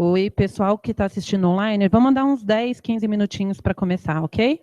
Oi, pessoal que está assistindo online, vamos mandar uns 10, 15 minutinhos para começar, ok?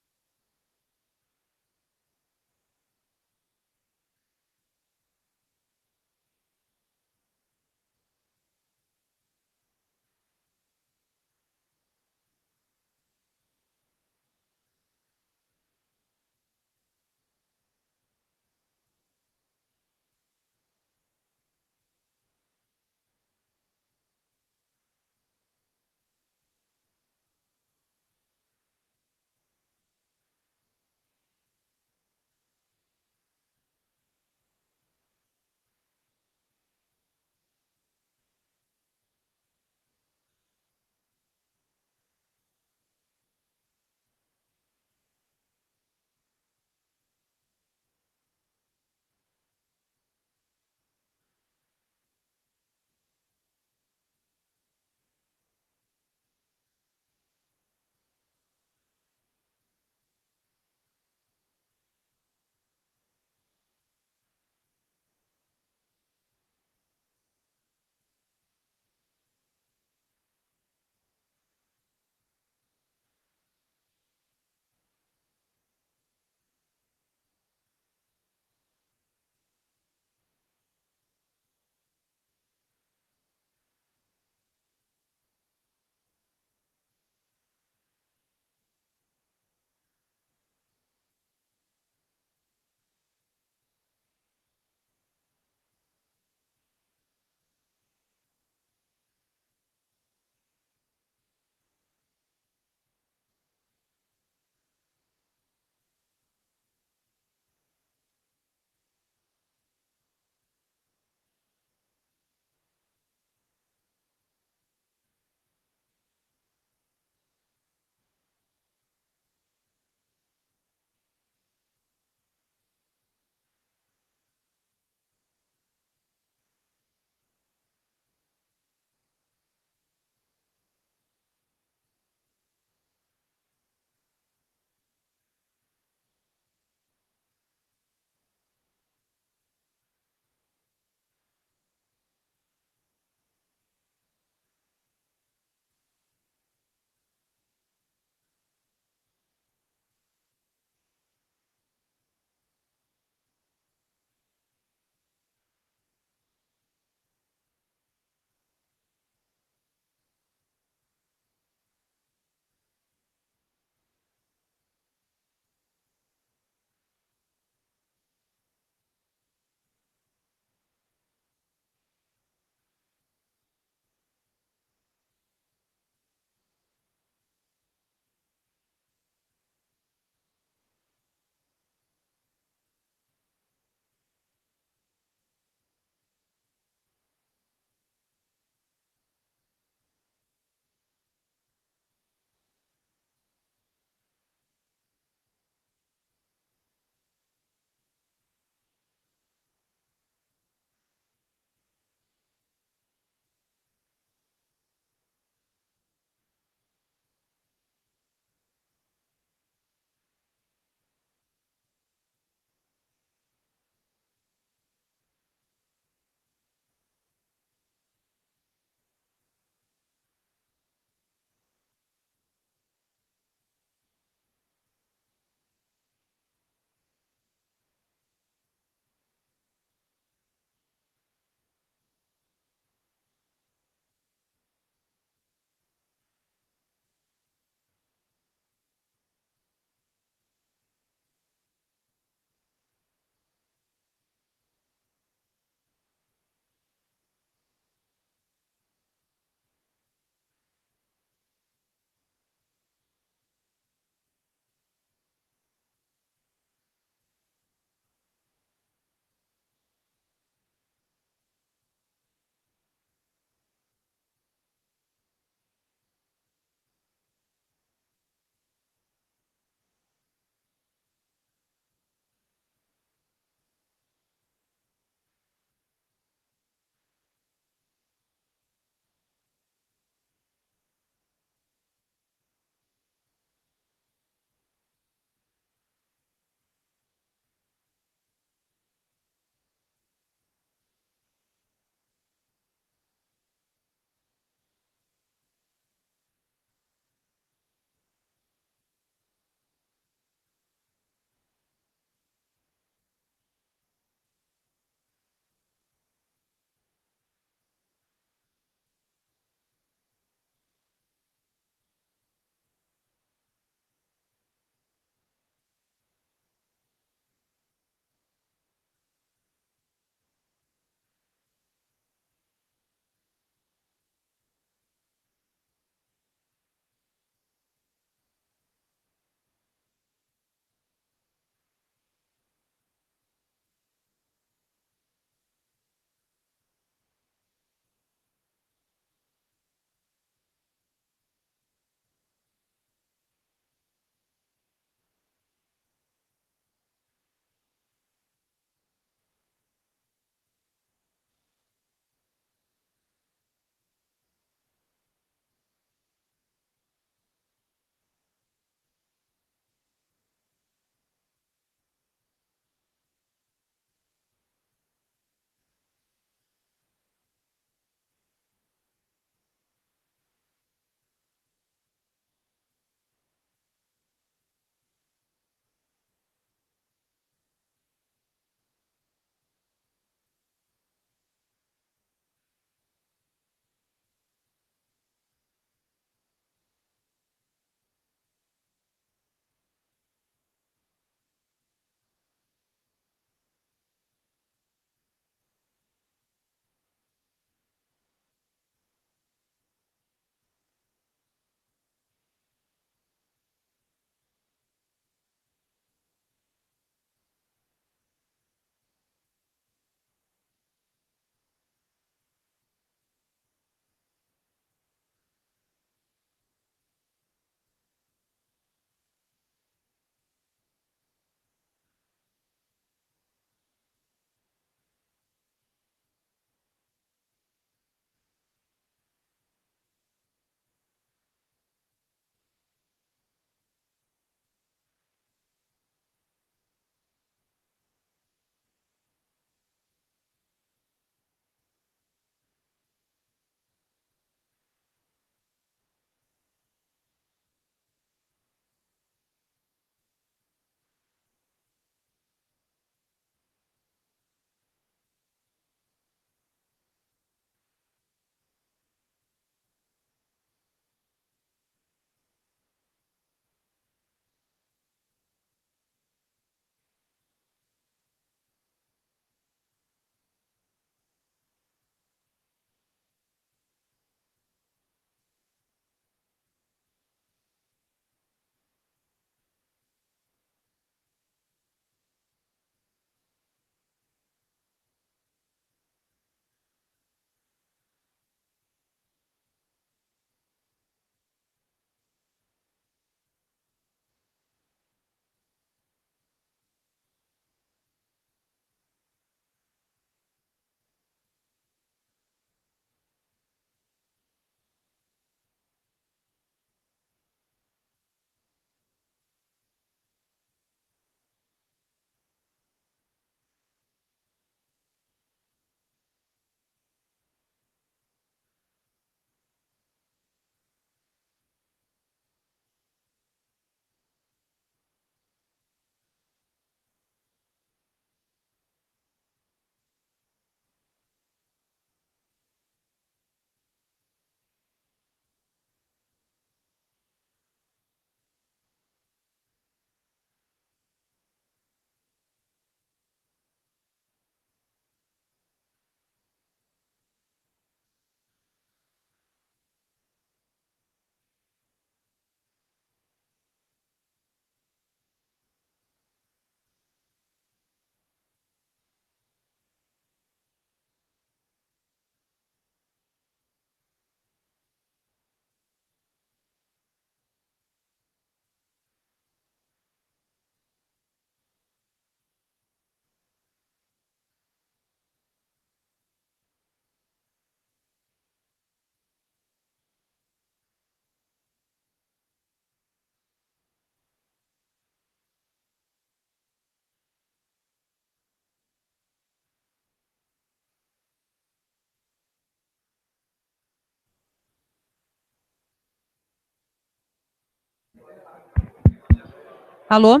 Alô?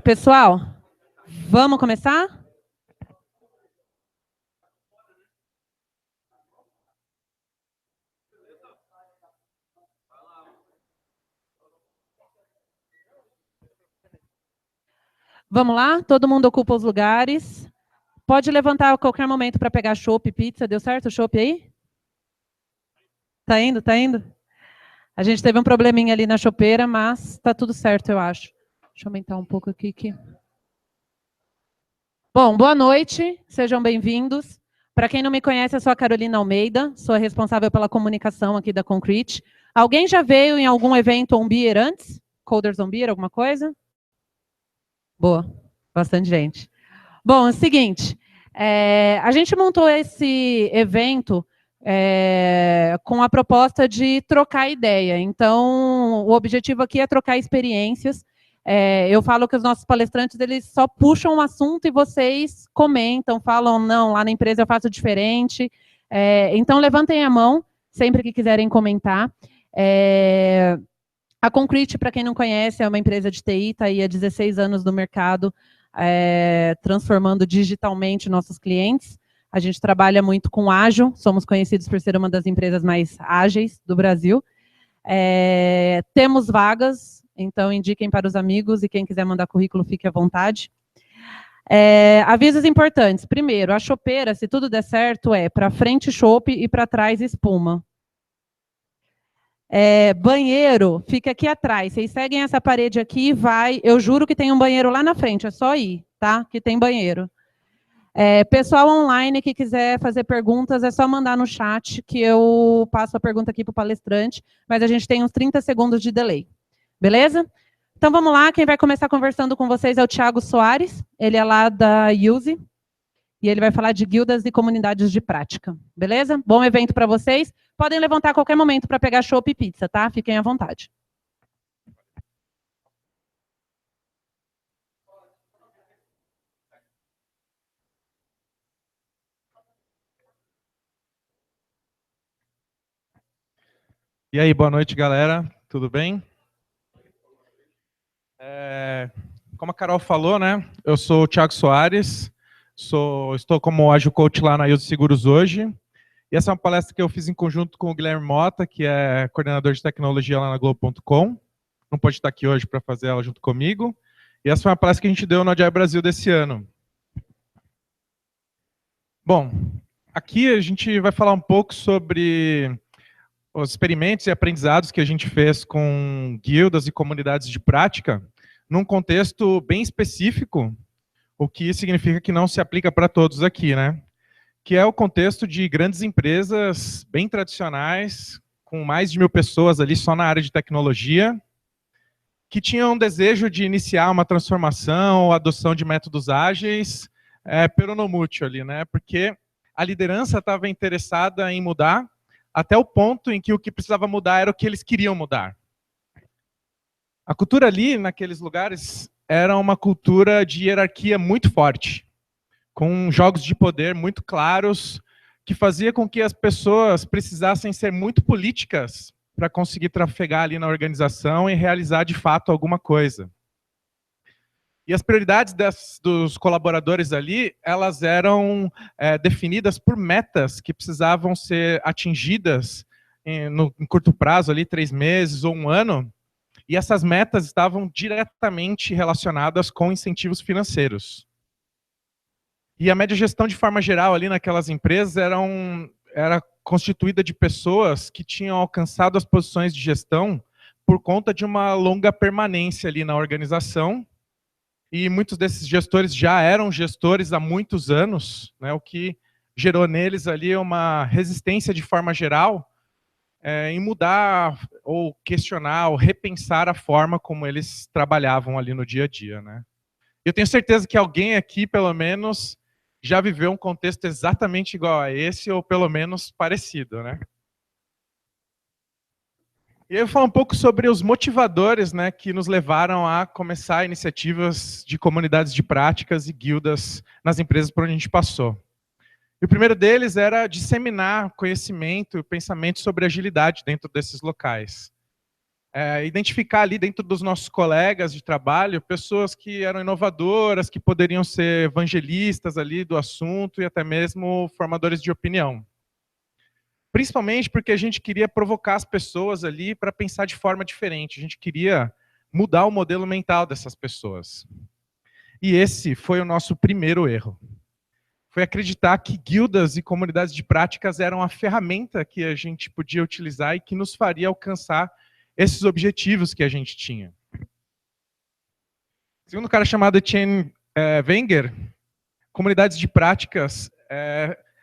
Pessoal, vamos começar? Vamos lá? Todo mundo ocupa os lugares. Pode levantar a qualquer momento para pegar chopp, pizza. Deu certo o chopp aí? Tá indo, tá indo? A gente teve um probleminha ali na chopeira, mas tá tudo certo, eu acho. Deixa eu aumentar um pouco aqui. Bom, boa noite, sejam bem-vindos. Para quem não me conhece, eu sou a Carolina Almeida, sou a responsável pela comunicação aqui da Concrete. Alguém já veio em algum evento On Beer antes? Coders On Beer, alguma coisa? Boa, bastante gente. Bom, é o seguinte, a gente montou esse evento com a proposta de trocar ideia. Então, o objetivo aqui é trocar experiências. Eu falo que os nossos palestrantes, eles só puxam um assunto e vocês comentam, falam, não, lá na empresa eu faço diferente. Então, levantem a mão sempre que quiserem comentar. A Concrete, para quem não conhece, é uma empresa de TI, está aí há 16 anos no mercado, transformando digitalmente nossos clientes. A gente trabalha muito com ágil, somos conhecidos por ser uma das empresas mais ágeis do Brasil. Temos vagas, então indiquem para os amigos e quem quiser mandar currículo, fique à vontade. Avisos importantes. Primeiro, a chopeira, se tudo der certo, é para frente chopp e para trás espuma. Banheiro, fica aqui atrás. Vocês seguem essa parede aqui e vai. Eu juro que tem um banheiro lá na frente, é só ir, tá? Que tem banheiro. Pessoal online que quiser fazer perguntas, é só mandar no chat que eu passo a pergunta aqui para o palestrante, mas a gente tem uns 30 segundos de delay. Beleza? Então vamos lá, quem vai começar conversando com vocês é o Thiago Soares, ele é lá da Use, e ele vai falar de guildas e comunidades de prática. Beleza? Bom evento para vocês. Podem levantar a qualquer momento para pegar chopp e pizza, tá? Fiquem à vontade. E aí, boa noite, galera. Tudo bem? Como a Carol falou, né? Eu sou o Thiago Soares, estou como Agile Coach lá na Use Seguros hoje. E essa é uma palestra que eu fiz em conjunto com o Guilherme Mota, que é coordenador de tecnologia lá na Globo.com. Não pode estar aqui hoje para fazer ela junto comigo. E essa foi uma palestra que a gente deu no Agile Brasil desse ano. Bom, aqui a gente vai falar um pouco sobre os experimentos e aprendizados que a gente fez com guildas e comunidades de prática, num contexto bem específico, o que significa que não se aplica para todos aqui, né? Que é o contexto de grandes empresas bem tradicionais, com mais de 1000 pessoas ali só na área de tecnologia, que tinham um desejo de iniciar uma transformação ou adoção de métodos ágeis, peronomútil ali, né? Porque a liderança estava interessada em mudar, até o ponto em que o que precisava mudar era o que eles queriam mudar. A cultura ali, naqueles lugares, era uma cultura de hierarquia muito forte, com jogos de poder muito claros, que fazia com que as pessoas precisassem ser muito políticas para conseguir trafegar ali na organização e realizar de fato alguma coisa. E as prioridades dos colaboradores ali, elas eram definidas por metas que precisavam ser atingidas em curto prazo, ali 3 meses ou 1 ano, e essas metas estavam diretamente relacionadas com incentivos financeiros. E a média gestão, de forma geral, ali naquelas empresas, era constituída de pessoas que tinham alcançado as posições de gestão por conta de uma longa permanência ali na organização. E muitos desses gestores já eram gestores há muitos anos, né, o que gerou neles ali uma resistência de forma geral em mudar ou questionar ou repensar a forma como eles trabalhavam ali no dia a dia, né? Eu tenho certeza que alguém aqui, pelo menos, já viveu um contexto exatamente igual a esse, ou pelo menos parecido, né? E eu vou falar um pouco sobre os motivadores, né, que nos levaram a começar iniciativas de comunidades de práticas e guildas nas empresas por onde a gente passou. E o primeiro deles era disseminar conhecimento e pensamento sobre agilidade dentro desses locais. identificar ali dentro dos nossos colegas de trabalho pessoas que eram inovadoras, que poderiam ser evangelistas ali do assunto e até mesmo formadores de opinião. Principalmente porque a gente queria provocar as pessoas ali para pensar de forma diferente. A gente queria mudar o modelo mental dessas pessoas. E esse foi o nosso primeiro erro. Foi acreditar que guildas e comunidades de práticas eram a ferramenta que a gente podia utilizar e que nos faria alcançar esses objetivos que a gente tinha. Segundo um cara chamado Etienne Wenger, comunidades de práticas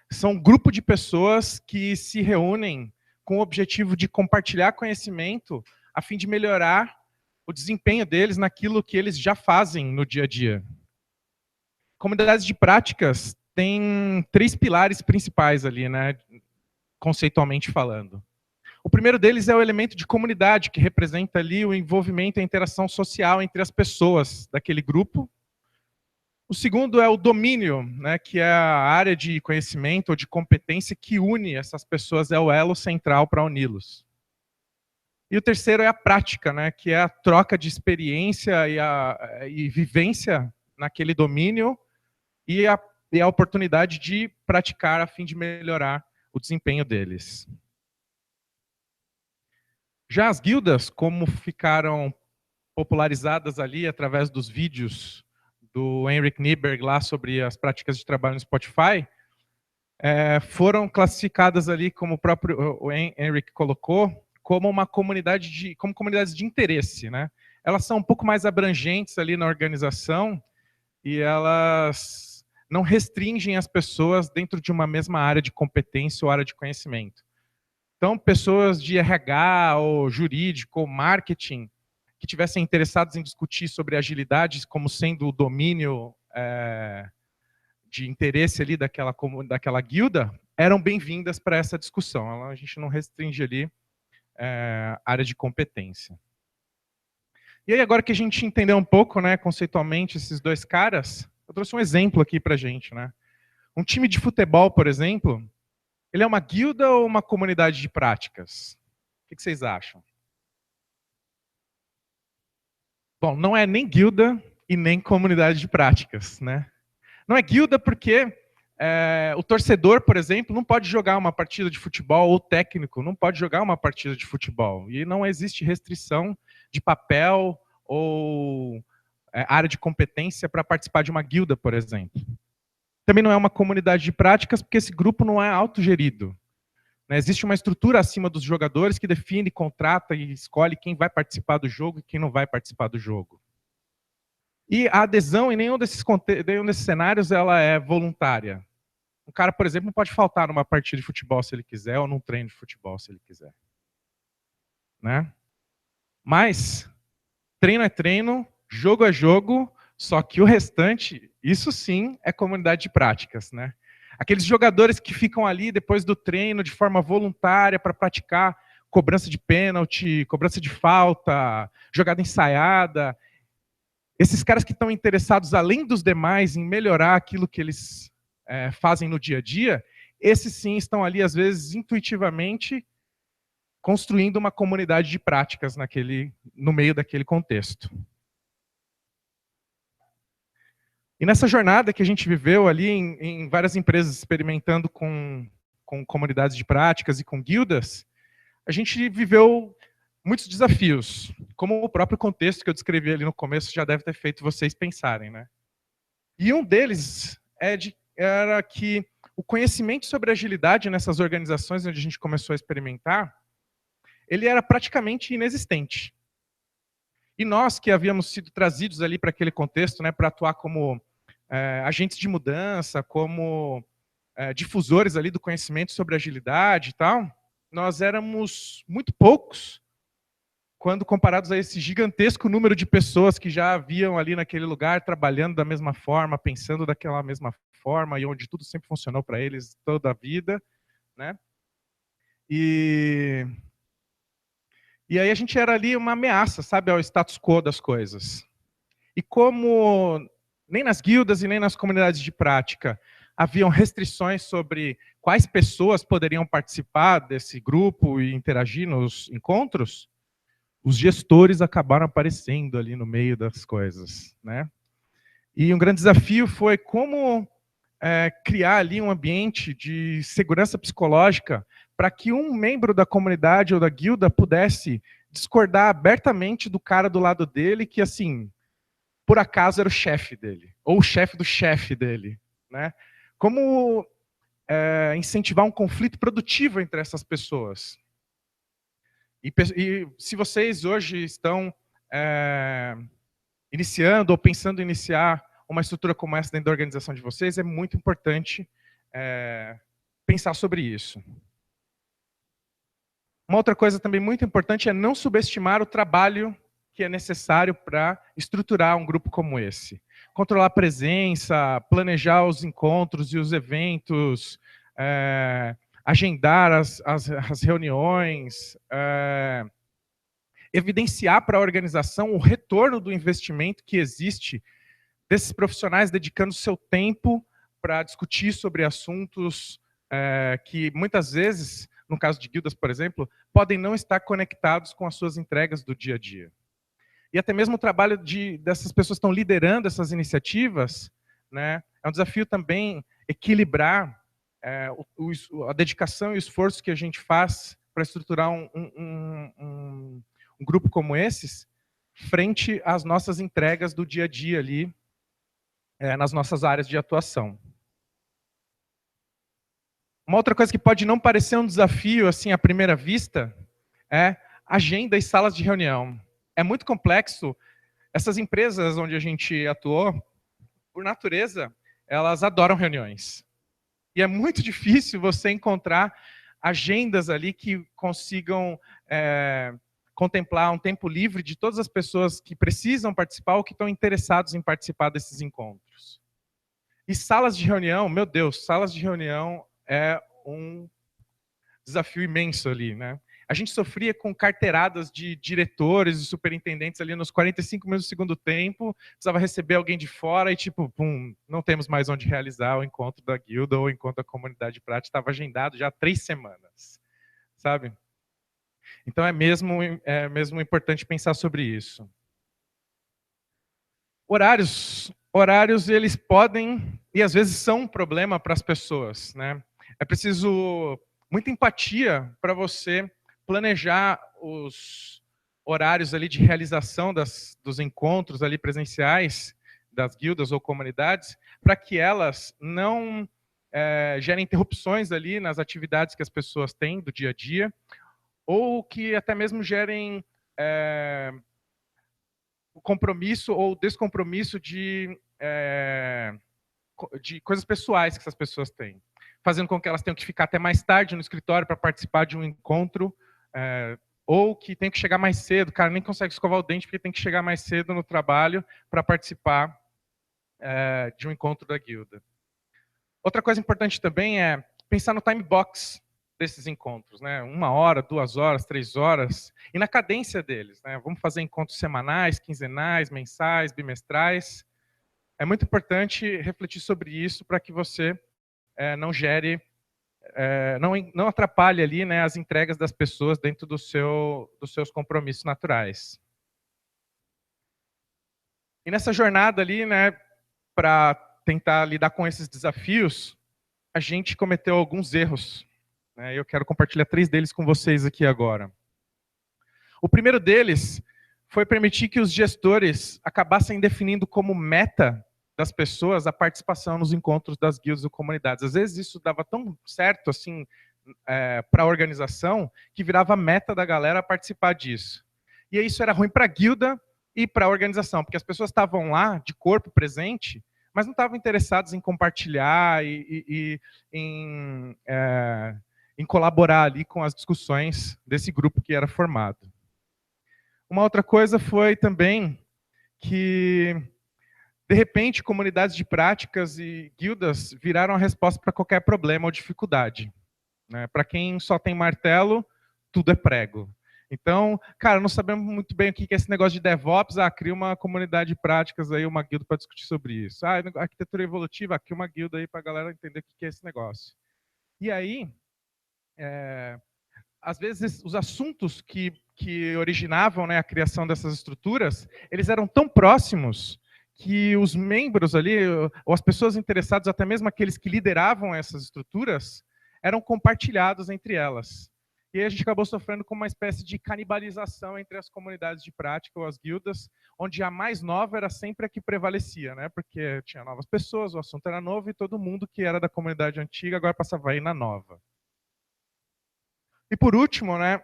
são um grupo de pessoas que se reúnem com o objetivo de compartilhar conhecimento a fim de melhorar o desempenho deles naquilo que eles já fazem no dia a dia. Comunidades de práticas têm 3 pilares principais ali, né, conceitualmente falando. O primeiro deles é o elemento de comunidade, que representa ali o envolvimento e a interação social entre as pessoas daquele grupo. O segundo é o domínio, né, que é a área de conhecimento ou de competência que une essas pessoas, é o elo central para uni-los. E o terceiro é a prática, né, que é a troca de experiência e vivência naquele domínio e a oportunidade de praticar a fim de melhorar o desempenho deles. Já as guildas, como ficaram popularizadas ali através dos vídeos do Henrik Nyberg lá sobre as práticas de trabalho no Spotify, foram classificadas ali, como o próprio Henrik colocou, como uma comunidade como comunidades de interesse, né? Elas são um pouco mais abrangentes ali na organização e elas não restringem as pessoas dentro de uma mesma área de competência ou área de conhecimento. Então, pessoas de RH, ou jurídico, ou marketing, que tivessem interessados em discutir sobre agilidade como sendo o domínio de interesse ali daquela guilda, eram bem-vindas para essa discussão. A gente não restringe ali área de competência. E aí, agora que a gente entendeu um pouco, né, conceitualmente, esses 2 caras, eu trouxe um exemplo aqui para a gente, né? Um time de futebol, por exemplo, ele é uma guilda ou uma comunidade de práticas? O que vocês acham? Bom, não é nem guilda e nem comunidade de práticas, né? Não é guilda porque o torcedor, por exemplo, não pode jogar uma partida de futebol, ou o técnico não pode jogar uma partida de futebol. E não existe restrição de papel ou área de competência para participar de uma guilda, por exemplo. Também não é uma comunidade de práticas porque esse grupo não é autogerido. Existe uma estrutura acima dos jogadores que define, contrata e escolhe quem vai participar do jogo e quem não vai participar do jogo. E a adesão em nenhum desses cenários ela é voluntária. Um cara, por exemplo, não pode faltar numa partida de futebol se ele quiser, ou num treino de futebol se ele quiser. Né? Mas treino é treino, jogo é jogo, só que o restante, isso sim é comunidade de práticas, né? Aqueles jogadores que ficam ali depois do treino de forma voluntária para praticar cobrança de pênalti, cobrança de falta, jogada ensaiada. Esses caras que estão interessados, além dos demais, em melhorar aquilo que eles fazem no dia a dia, esses sim estão ali, às vezes, intuitivamente, construindo uma comunidade de práticas no meio daquele contexto. E nessa jornada que a gente viveu ali em várias empresas experimentando com comunidades de práticas e com guildas, a gente viveu muitos desafios, como o próprio contexto que eu descrevi ali no começo já deve ter feito vocês pensarem, né? E um deles era que o conhecimento sobre agilidade nessas organizações onde a gente começou a experimentar, ele era praticamente inexistente. E nós que havíamos sido trazidos ali para aquele contexto, né, para atuar como agentes de mudança, como difusores ali do conhecimento sobre agilidade e tal, nós éramos muito poucos quando comparados a esse gigantesco número de pessoas que já haviam ali naquele lugar trabalhando da mesma forma, pensando daquela mesma forma e onde tudo sempre funcionou para eles toda a vida, né? E aí a gente era ali uma ameaça, sabe, ao status quo das coisas. E como nem nas guildas e nem nas comunidades de prática haviam restrições sobre quais pessoas poderiam participar desse grupo e interagir nos encontros, os gestores acabaram aparecendo ali no meio das coisas, né? E um grande desafio foi como criar ali um ambiente de segurança psicológica para que um membro da comunidade ou da guilda pudesse discordar abertamente do cara do lado dele, que, assim, por acaso era o chefe dele, ou o chefe do chefe dele, né? Como incentivar um conflito produtivo entre essas pessoas. E se vocês hoje estão iniciando ou pensando em iniciar uma estrutura como essa dentro da organização de vocês, é muito importante pensar sobre isso. Uma outra coisa também muito importante é não subestimar o trabalho que é necessário para estruturar um grupo como esse. Controlar a presença, planejar os encontros e os eventos, agendar as reuniões, evidenciar para a organização o retorno do investimento que existe desses profissionais dedicando seu tempo para discutir sobre assuntos que muitas vezes, no caso de guildas, por exemplo, podem não estar conectados com as suas entregas do dia a dia. E até mesmo o trabalho dessas pessoas que estão liderando essas iniciativas, né, é um desafio também equilibrar a dedicação e o esforço que a gente faz para estruturar um grupo como esses, frente às nossas entregas do dia a dia ali, nas nossas áreas de atuação. Uma outra coisa que pode não parecer um desafio assim à primeira vista é agenda e salas de reunião. É muito complexo. Essas empresas onde a gente atuou, por natureza, elas adoram reuniões. E é muito difícil você encontrar agendas ali que consigam contemplar um tempo livre de todas as pessoas que precisam participar ou que estão interessados em participar desses encontros. E salas de reunião, meu Deus, salas de reunião é um desafio imenso ali, né? A gente sofria com carteiradas de diretores e superintendentes ali nos 45 minutos do segundo tempo, precisava receber alguém de fora e tipo, pum, não temos mais onde realizar o encontro da guilda ou o encontro da comunidade prática, estava agendado já há 3 semanas, sabe? Então é mesmo importante pensar sobre isso. Horários eles podem e às vezes são um problema para as pessoas, né? É preciso muita empatia para você planejar os horários ali de realização dos encontros ali presenciais das guildas ou comunidades, para que elas não gerem interrupções ali nas atividades que as pessoas têm do dia a dia, ou que até mesmo gerem o compromisso ou descompromisso de coisas pessoais que essas pessoas têm, fazendo com que elas tenham que ficar até mais tarde no escritório para participar de um encontro, ou que tem que chegar mais cedo, o cara nem consegue escovar o dente porque tem que chegar mais cedo no trabalho para participar de um encontro da guilda. Outra coisa importante também é pensar no time box desses encontros, né? 1 hora, 2 horas, 3 horas, e na cadência deles, né? Vamos fazer encontros semanais, quinzenais, mensais, bimestrais. É muito importante refletir sobre isso para que você não gere, não atrapalhe ali, né, as entregas das pessoas dentro dos seus compromissos naturais. E nessa jornada ali, né, para tentar lidar com esses desafios, a gente cometeu alguns erros. Né, eu quero compartilhar 3 deles com vocês aqui agora. O primeiro deles foi permitir que os gestores acabassem definindo como meta das pessoas a participação nos encontros das guildas ou comunidades. Às vezes isso dava tão certo assim para a organização que virava meta da galera participar disso. E isso era ruim para a guilda e para a organização, porque as pessoas estavam lá de corpo presente, mas não estavam interessadas em compartilhar e em colaborar ali com as discussões desse grupo que era formado. Uma outra coisa foi também que, de repente, comunidades de práticas e guildas viraram a resposta para qualquer problema ou dificuldade. Né? Para quem só tem martelo, tudo é prego. Então, cara, não sabemos muito bem o que é esse negócio de DevOps. Cria uma comunidade de práticas aí, uma guilda para discutir sobre isso. Arquitetura evolutiva, aqui uma guilda aí para a galera entender o que é esse negócio. E aí, às vezes, os assuntos que originavam, né, a criação dessas estruturas, eles eram tão próximos que os membros ali, ou as pessoas interessadas, até mesmo aqueles que lideravam essas estruturas, eram compartilhados entre elas. E aí a gente acabou sofrendo com uma espécie de canibalização entre as comunidades de prática, ou as guildas, onde a mais nova era sempre a que prevalecia, né? Porque tinha novas pessoas, o assunto era novo, e todo mundo que era da comunidade antiga agora passava a ir na nova. E por último, né,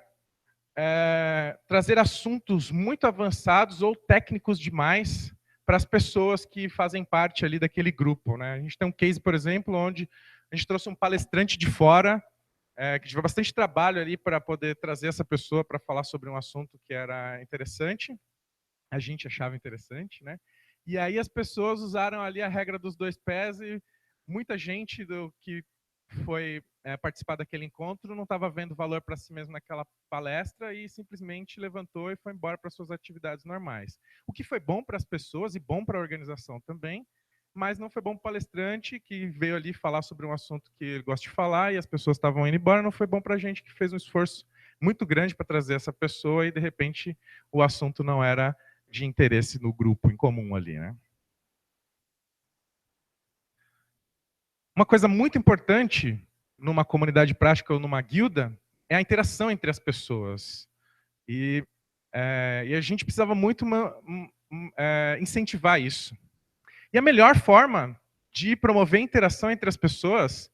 trazer assuntos muito avançados ou técnicos demais para as pessoas que fazem parte ali daquele grupo, né? A gente tem um case, por exemplo, onde a gente trouxe um palestrante de fora, que tive bastante trabalho ali para poder trazer essa pessoa para falar sobre um assunto que era interessante, a gente achava interessante, né? E aí as pessoas usaram ali a regra dos 2 pés e muita gente que foi participar daquele encontro não estava vendo valor para si mesmo naquela palestra e simplesmente levantou e foi embora para suas atividades normais. O que foi bom para as pessoas e bom para a organização também, mas não foi bom para o palestrante que veio ali falar sobre um assunto que ele gosta de falar e as pessoas estavam indo embora, não foi bom para a gente que fez um esforço muito grande para trazer essa pessoa e, de repente, o assunto não era de interesse no grupo em comum ali, né? Uma coisa muito importante numa comunidade prática ou numa guilda é a interação entre as pessoas. E a gente precisava muito incentivar isso. E a melhor forma de promover a interação entre as pessoas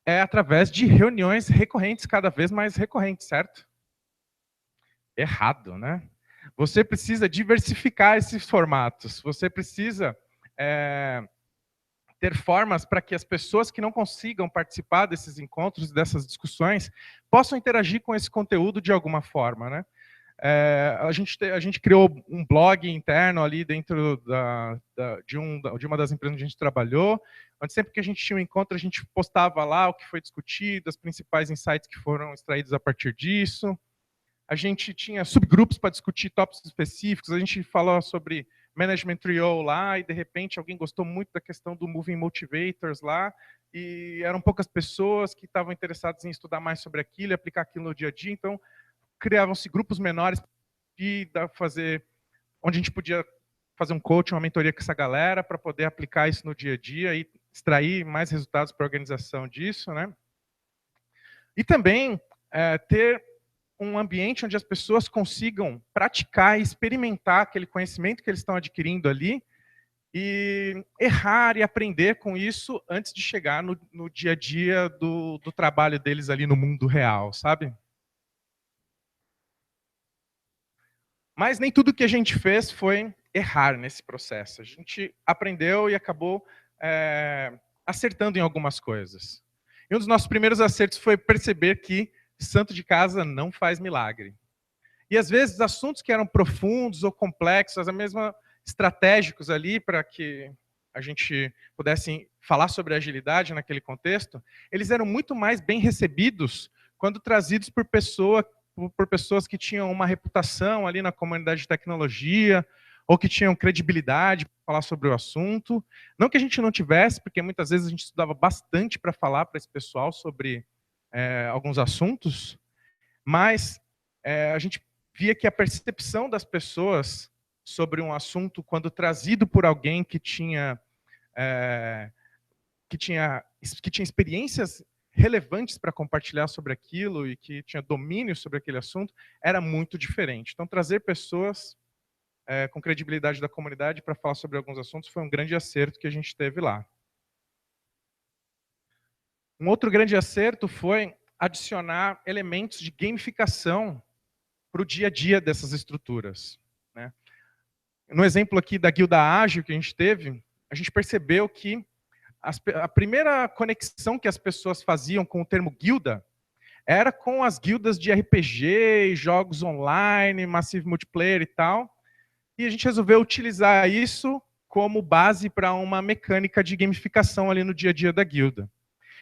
é através de reuniões recorrentes, cada vez mais recorrentes, certo? Errado, né? Você precisa diversificar esses formatos. Você precisa ter formas para que as pessoas que não consigam participar desses encontros e dessas discussões possam interagir com esse conteúdo de alguma forma, né? A gente criou um blog interno ali dentro de uma das empresas onde a gente trabalhou, onde sempre que a gente tinha um encontro, a gente postava lá o que foi discutido, os principais insights que foram extraídos a partir disso. A gente tinha subgrupos para discutir tópicos específicos, a gente falou sobre Management Trio lá, e de repente alguém gostou muito da questão do Moving Motivators lá, e eram poucas pessoas que estavam interessadas em estudar mais sobre aquilo e aplicar aquilo no dia a dia, então criavam-se grupos menores onde a gente podia fazer um coaching, uma mentoria com essa galera para poder aplicar isso no dia a dia e extrair mais resultados para a organização disso, né? E também ter um ambiente onde as pessoas consigam praticar e experimentar aquele conhecimento que eles estão adquirindo ali e errar e aprender com isso antes de chegar no dia a dia do trabalho deles ali no mundo real, sabe? Mas nem tudo que a gente fez foi errar nesse processo. A gente aprendeu e acabou acertando em algumas coisas. E um dos nossos primeiros acertos foi perceber que santo de casa não faz milagre. E às vezes assuntos que eram profundos ou complexos, mesmo estratégicos ali para que a gente pudesse falar sobre agilidade naquele contexto, eles eram muito mais bem recebidos quando trazidos por pessoas que tinham uma reputação ali na comunidade de tecnologia, ou que tinham credibilidade para falar sobre o assunto. Não que a gente não tivesse, porque muitas vezes a gente estudava bastante para falar para esse pessoal sobre alguns assuntos, mas a gente via que a percepção das pessoas sobre um assunto, quando trazido por alguém que tinha experiências relevantes para compartilhar sobre aquilo e que tinha domínio sobre aquele assunto, era muito diferente. Então, trazer pessoas com credibilidade da comunidade para falar sobre alguns assuntos foi um grande acerto que a gente teve lá. Um outro grande acerto foi adicionar elementos de gamificação para o dia a dia dessas estruturas, né? No exemplo aqui da guilda ágil que a gente teve, a gente percebeu que a primeira conexão que as pessoas faziam com o termo guilda era com as guildas de RPG, jogos online, Massive Multiplayer e tal. E a gente resolveu utilizar isso como base para uma mecânica de gamificação ali no dia a dia da guilda.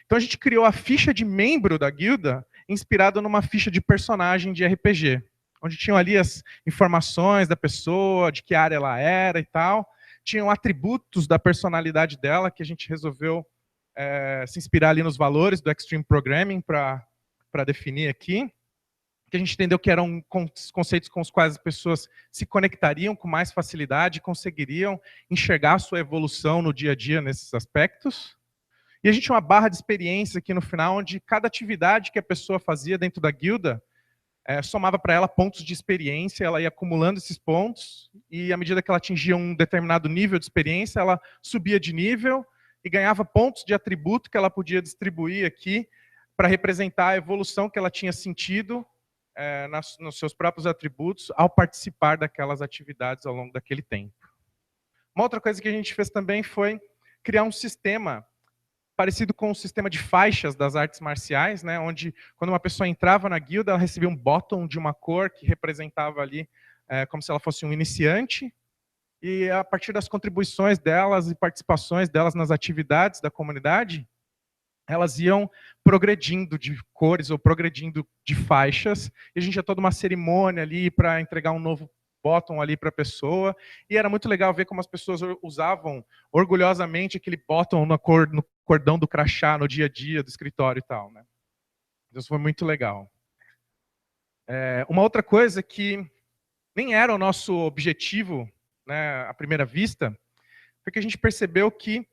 Então a gente criou a ficha de membro da guilda inspirada numa ficha de personagem de RPG, onde tinham ali as informações da pessoa, de que área ela era e tal. Tinham atributos da personalidade dela que a gente resolveu se inspirar ali nos valores do Extreme Programming para definir aqui. que a gente entendeu que eram conceitos com os quais as pessoas se conectariam com mais facilidade, conseguiriam enxergar a sua evolução no dia a dia nesses aspectos. E a gente tinha uma barra de experiência aqui no final, onde cada atividade que a pessoa fazia dentro da guilda somava para ela pontos de experiência, ela ia acumulando esses pontos, e à medida que ela atingia um determinado nível de experiência, ela subia de nível e ganhava pontos de atributo que ela podia distribuir aqui para representar a evolução que ela tinha sentido nos seus próprios atributos ao participar daquelas atividades ao longo daquele tempo. Uma outra coisa que a gente fez também foi criar um sistema parecido com o sistema de faixas das artes marciais, né, onde quando uma pessoa entrava na guilda, ela recebia um bottom de uma cor que representava ali como se ela fosse um iniciante, e a partir das contribuições delas e participações delas nas atividades da comunidade, elas iam progredindo de cores ou progredindo de faixas, e a gente tinha toda uma cerimônia ali para entregar um novo bottom ali para a pessoa, e era muito legal ver como as pessoas usavam orgulhosamente aquele bottom no cordão do crachá no dia a dia do escritório e tal, né? Isso foi muito legal. Uma outra coisa que nem era o nosso objetivo, né, à primeira vista, foi que a gente percebeu que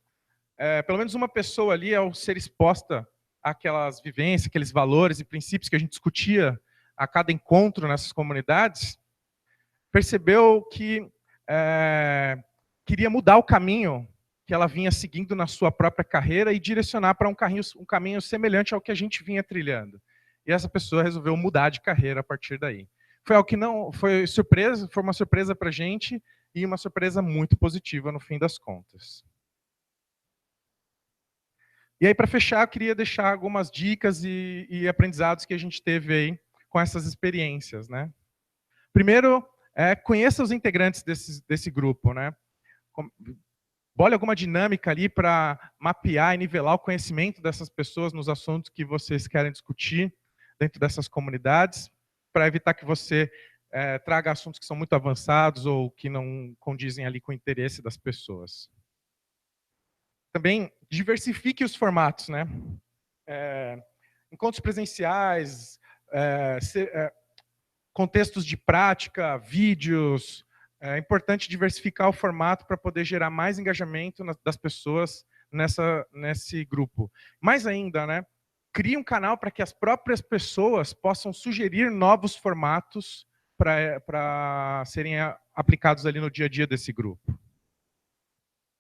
pelo menos uma pessoa ali, ao ser exposta àquelas vivências, aqueles valores e princípios que a gente discutia a cada encontro nessas comunidades, percebeu que queria mudar o caminho que ela vinha seguindo na sua própria carreira e direcionar para um caminho semelhante ao que a gente vinha trilhando. E essa pessoa resolveu mudar de carreira a partir daí. Foi algo que não foi surpresa, foi uma surpresa para a gente e uma surpresa muito positiva no fim das contas. E aí, para fechar, eu queria deixar algumas dicas e aprendizados que a gente teve aí com essas experiências, né? Primeiro, conheça os integrantes desse grupo, né? Bole alguma dinâmica ali para mapear e nivelar o conhecimento dessas pessoas nos assuntos que vocês querem discutir dentro dessas comunidades, para evitar que você traga assuntos que são muito avançados ou que não condizem ali com o interesse das pessoas. Também diversifique os formatos, né? Encontros presenciais, contextos de prática, vídeos. É importante diversificar o formato para poder gerar mais engajamento das pessoas nesse grupo. Mais ainda, né? Crie um canal para que as próprias pessoas possam sugerir novos formatos para serem aplicados ali no dia a dia desse grupo.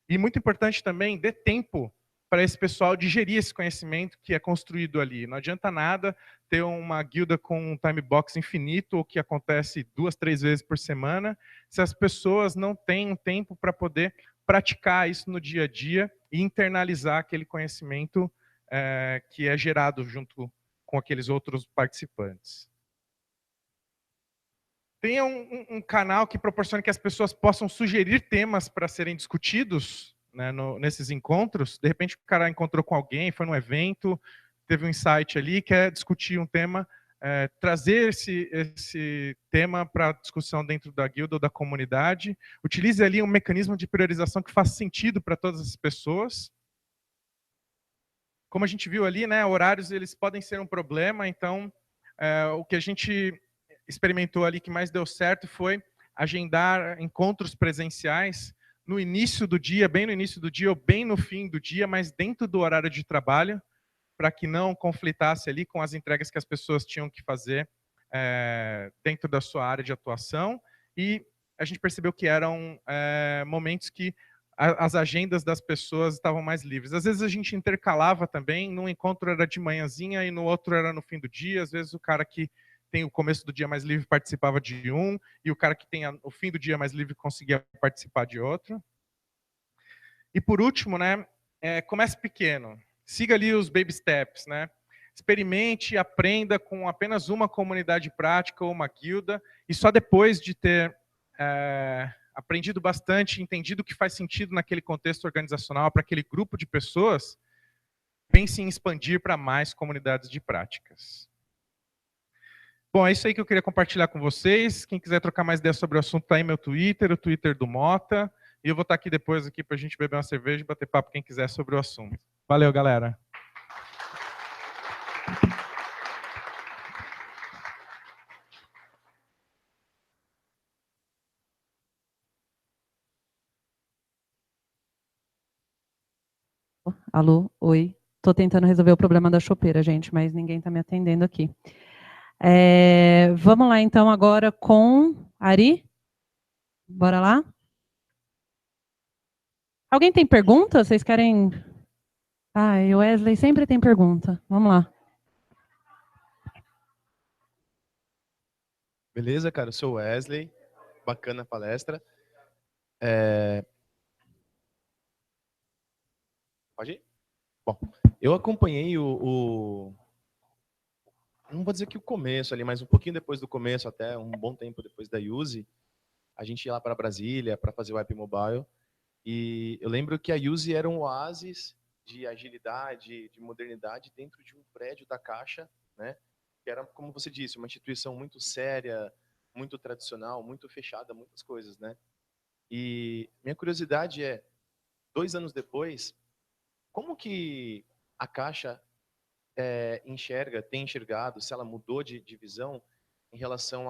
E muito importante também, dê tempo para esse pessoal digerir esse conhecimento que é construído ali. Não adianta nada ter uma guilda com um time box infinito, ou que acontece 2, 3 vezes por semana, se as pessoas não têm um tempo para poder praticar isso no dia a dia e internalizar aquele conhecimento que é gerado junto com aqueles outros participantes. Tenha um canal que proporcione que as pessoas possam sugerir temas para serem discutidos, né, nesses encontros. De repente o cara encontrou com alguém, foi num evento, teve um insight ali, quer discutir um tema, trazer esse tema para discussão dentro da guilda ou da comunidade. Utilize ali um mecanismo de priorização que faça sentido para todas as pessoas. Como a gente viu ali, né, horários eles podem ser um problema, então o que a gente experimentou ali que mais deu certo foi agendar encontros presenciais no início do dia, bem no início do dia ou bem no fim do dia, mas dentro do horário de trabalho, para que não conflitasse ali com as entregas que as pessoas tinham que fazer dentro da sua área de atuação. E a gente percebeu que eram momentos que as agendas das pessoas estavam mais livres. Às vezes a gente intercalava também, num encontro era de manhãzinha e no outro era no fim do dia. Às vezes o cara que tem o começo do dia mais livre participava de um, e o cara que tem o fim do dia mais livre conseguia participar de outro. E por último, né, comece pequeno. Siga ali os baby steps, né? Experimente, aprenda com apenas uma comunidade prática ou uma guilda, e só depois de ter aprendido bastante, entendido o que faz sentido naquele contexto organizacional, para aquele grupo de pessoas, pense em expandir para mais comunidades de práticas. Bom, é isso aí que eu queria compartilhar com vocês. Quem quiser trocar mais ideias sobre o assunto, está aí meu Twitter, o Twitter do Mota. E eu vou estar aqui depois para a gente beber uma cerveja e bater papo quem quiser sobre o assunto. Valeu, galera. Alô? Oi? Estou tentando resolver o problema da chopeira, gente, mas ninguém está me atendendo aqui. Vamos lá, então, agora com Ari. Bora lá? Alguém tem pergunta? Vocês querem... Ai, o Wesley sempre tem pergunta. Vamos lá. Beleza, cara? Eu sou o Wesley. Bacana a palestra. Pode ir? Bom, eu acompanhei não vou dizer que o começo ali, mas um pouquinho depois do começo, até um bom tempo depois da Yuzi, a gente ia lá para Brasília para fazer o App Mobile. E eu lembro que a Yuzi era um oásis de agilidade, de modernidade dentro de um prédio da Caixa, né? Que era, como você disse, uma instituição muito séria, muito tradicional, muito fechada, muitas coisas, né? E minha curiosidade é, 2 anos depois, como que a Caixa tem enxergado, se ela mudou de visão em relação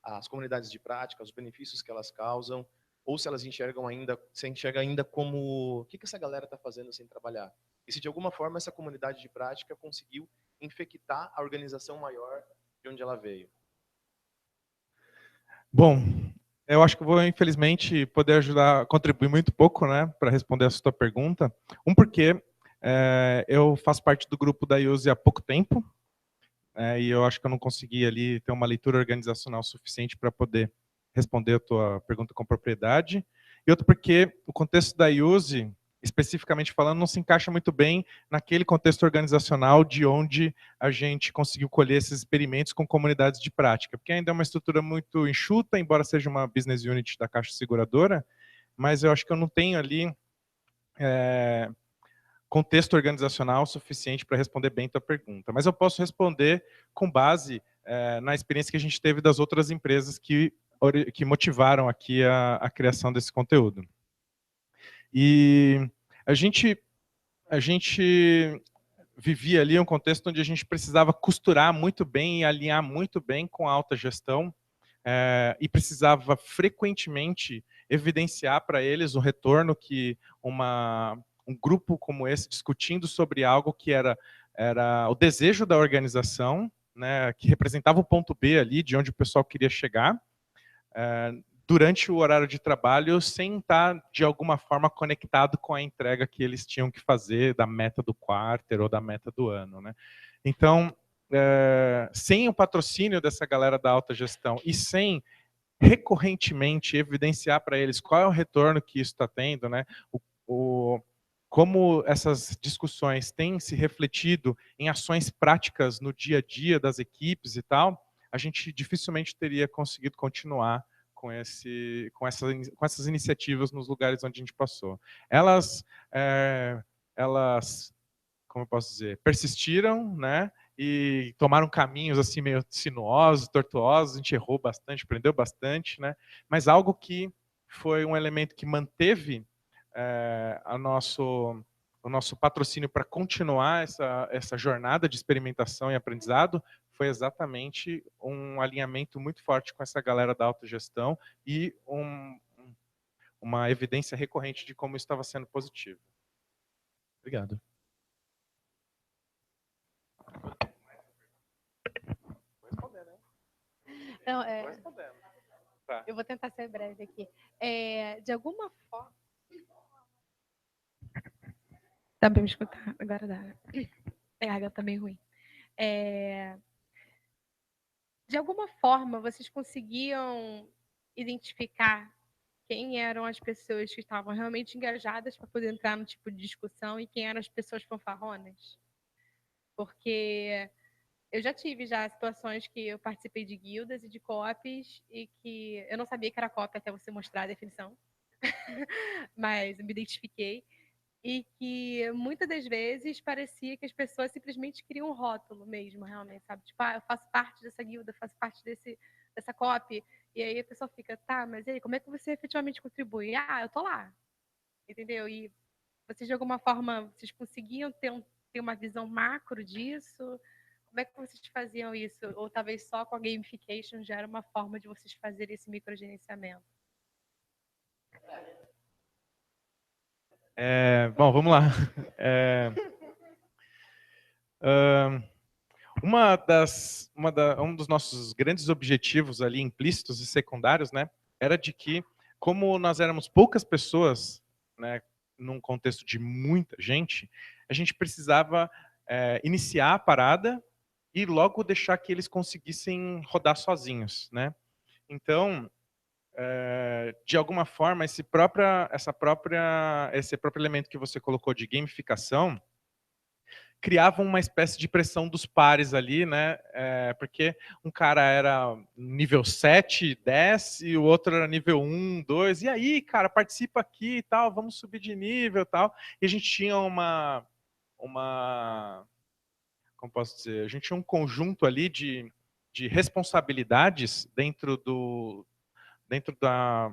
às comunidades de prática, os benefícios que elas causam, ou se elas enxerga ainda como o que essa galera está fazendo sem trabalhar? E se de alguma forma essa comunidade de prática conseguiu infectar a organização maior de onde ela veio? Bom, eu acho que eu vou, infelizmente, poder ajudar, contribuir muito pouco, né, para responder essa sua pergunta. Porque eu faço parte do grupo da Yuzi há pouco tempo, e eu acho que eu não consegui ali ter uma leitura organizacional suficiente para poder responder a tua pergunta com propriedade. E outro porque o contexto da Yuzi, especificamente falando, não se encaixa muito bem naquele contexto organizacional de onde a gente conseguiu colher esses experimentos com comunidades de prática, porque ainda é uma estrutura muito enxuta, embora seja uma business unit da Caixa Seguradora, mas eu acho que eu não tenho ali contexto organizacional suficiente para responder bem a tua pergunta. Mas eu posso responder com base na experiência que a gente teve das outras empresas que motivaram aqui a criação desse conteúdo. E a gente vivia ali um contexto onde a gente precisava costurar muito bem e alinhar muito bem com a alta gestão, e precisava frequentemente evidenciar para eles o retorno que um grupo como esse discutindo sobre algo que era o desejo da organização, né, que representava o ponto B ali, de onde o pessoal queria chegar, durante o horário de trabalho, sem estar, de alguma forma, conectado com a entrega que eles tinham que fazer da meta do quarter ou da meta do ano, né? Então, sem o patrocínio dessa galera da alta gestão e sem recorrentemente evidenciar para eles qual é o retorno que isso está tendo, né? Como essas discussões têm se refletido em ações práticas no dia a dia das equipes e tal, a gente dificilmente teria conseguido continuar com essas iniciativas nos lugares onde a gente passou. Elas, como eu posso dizer, persistiram, né? E tomaram caminhos assim meio sinuosos, tortuosos, a gente errou bastante, aprendeu bastante, né? Mas algo que foi um elemento que manteve o nosso patrocínio para continuar essa jornada de experimentação e aprendizado foi exatamente um alinhamento muito forte com essa galera da autogestão e uma evidência recorrente de como isso estava sendo positivo. Obrigado. Não, eu vou tentar ser breve aqui. De alguma forma... Dá para me escutar? Agora dá. A garganta tá meio ruim. De alguma forma, vocês conseguiam identificar quem eram as pessoas que estavam realmente engajadas para poder entrar no tipo de discussão e quem eram as pessoas fanfarronas? Porque eu já tive situações que eu participei de guildas e de copies e que eu não sabia que era copy até você mostrar a definição, mas eu me identifiquei e que muitas das vezes parecia que as pessoas simplesmente queriam um rótulo mesmo, realmente, sabe? Tipo, eu faço parte dessa guilda, faço parte dessa copy, e aí a pessoa fica, tá, mas e aí, como é que você efetivamente contribui? Ah, eu tô lá, entendeu? E vocês, de alguma forma, vocês conseguiam ter uma visão macro disso? Como é que vocês faziam isso? Ou talvez só com a gamification já era uma forma de vocês fazerem esse microgerenciamento? Bom, vamos lá. Um dos nossos grandes objetivos ali, implícitos e secundários, né, era de que, como nós éramos poucas pessoas, né, num contexto de muita gente, a gente precisava iniciar a parada e logo deixar que eles conseguissem rodar sozinhos, né? Então, de alguma forma, esse próprio elemento que você colocou de gamificação criava uma espécie de pressão dos pares ali, né? Porque um cara era nível 7, 10, e o outro era nível 1, 2. E aí, cara, participa aqui e tal, vamos subir de nível e tal. E a gente tinha como posso dizer? A gente tinha um conjunto ali de responsabilidades dentro da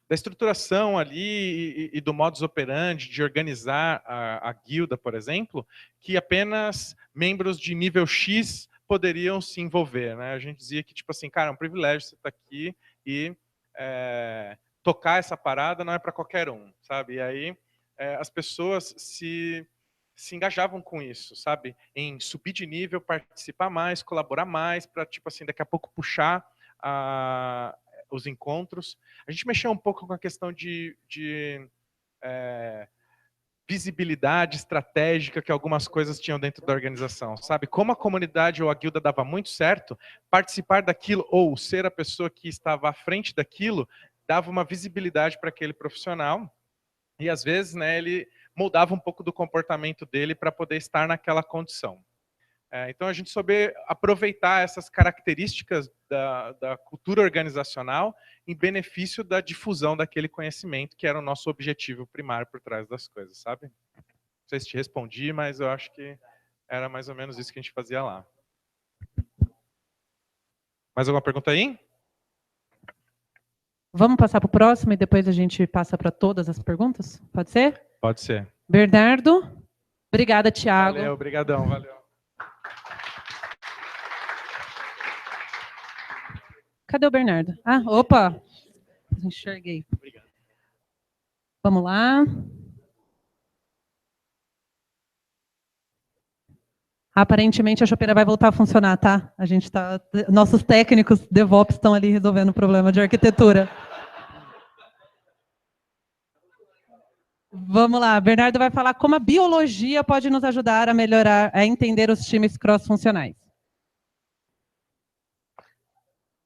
estruturação ali e do modus operandi de organizar a guilda, por exemplo, que apenas membros de nível X poderiam se envolver, né? A gente dizia que, tipo assim, cara, é um privilégio você estar aqui e tocar essa parada não é para qualquer um, sabe? E aí as pessoas se engajavam com isso, sabe? Em subir de nível, participar mais, colaborar mais, para, tipo assim, daqui a pouco puxar os encontros. A gente mexeu um pouco com a questão de visibilidade estratégica que algumas coisas tinham dentro da organização, sabe? Como a comunidade ou a guilda dava muito certo, participar daquilo ou ser a pessoa que estava à frente daquilo dava uma visibilidade para aquele profissional e, às vezes, né, ele moldava um pouco do comportamento dele para poder estar naquela condição. Então, a gente soube aproveitar essas características da cultura organizacional em benefício da difusão daquele conhecimento, que era o nosso objetivo primário por trás das coisas, sabe? Não sei se te respondi, mas eu acho que era mais ou menos isso que a gente fazia lá. Mais alguma pergunta aí? Vamos passar para o próximo e depois a gente passa para todas as perguntas? Pode ser? Pode ser. Bernardo. Obrigada, Thiago. Valeu, obrigadão, valeu. Cadê o Bernardo? Ah, opa! Enxerguei. Obrigado. Vamos lá. Aparentemente a chopeira vai voltar a funcionar, tá? A gente tá, nossos técnicos DevOps estão ali resolvendo o problema de arquitetura. Vamos lá, Bernardo vai falar como a biologia pode nos ajudar a melhorar, a entender os times cross-funcionais.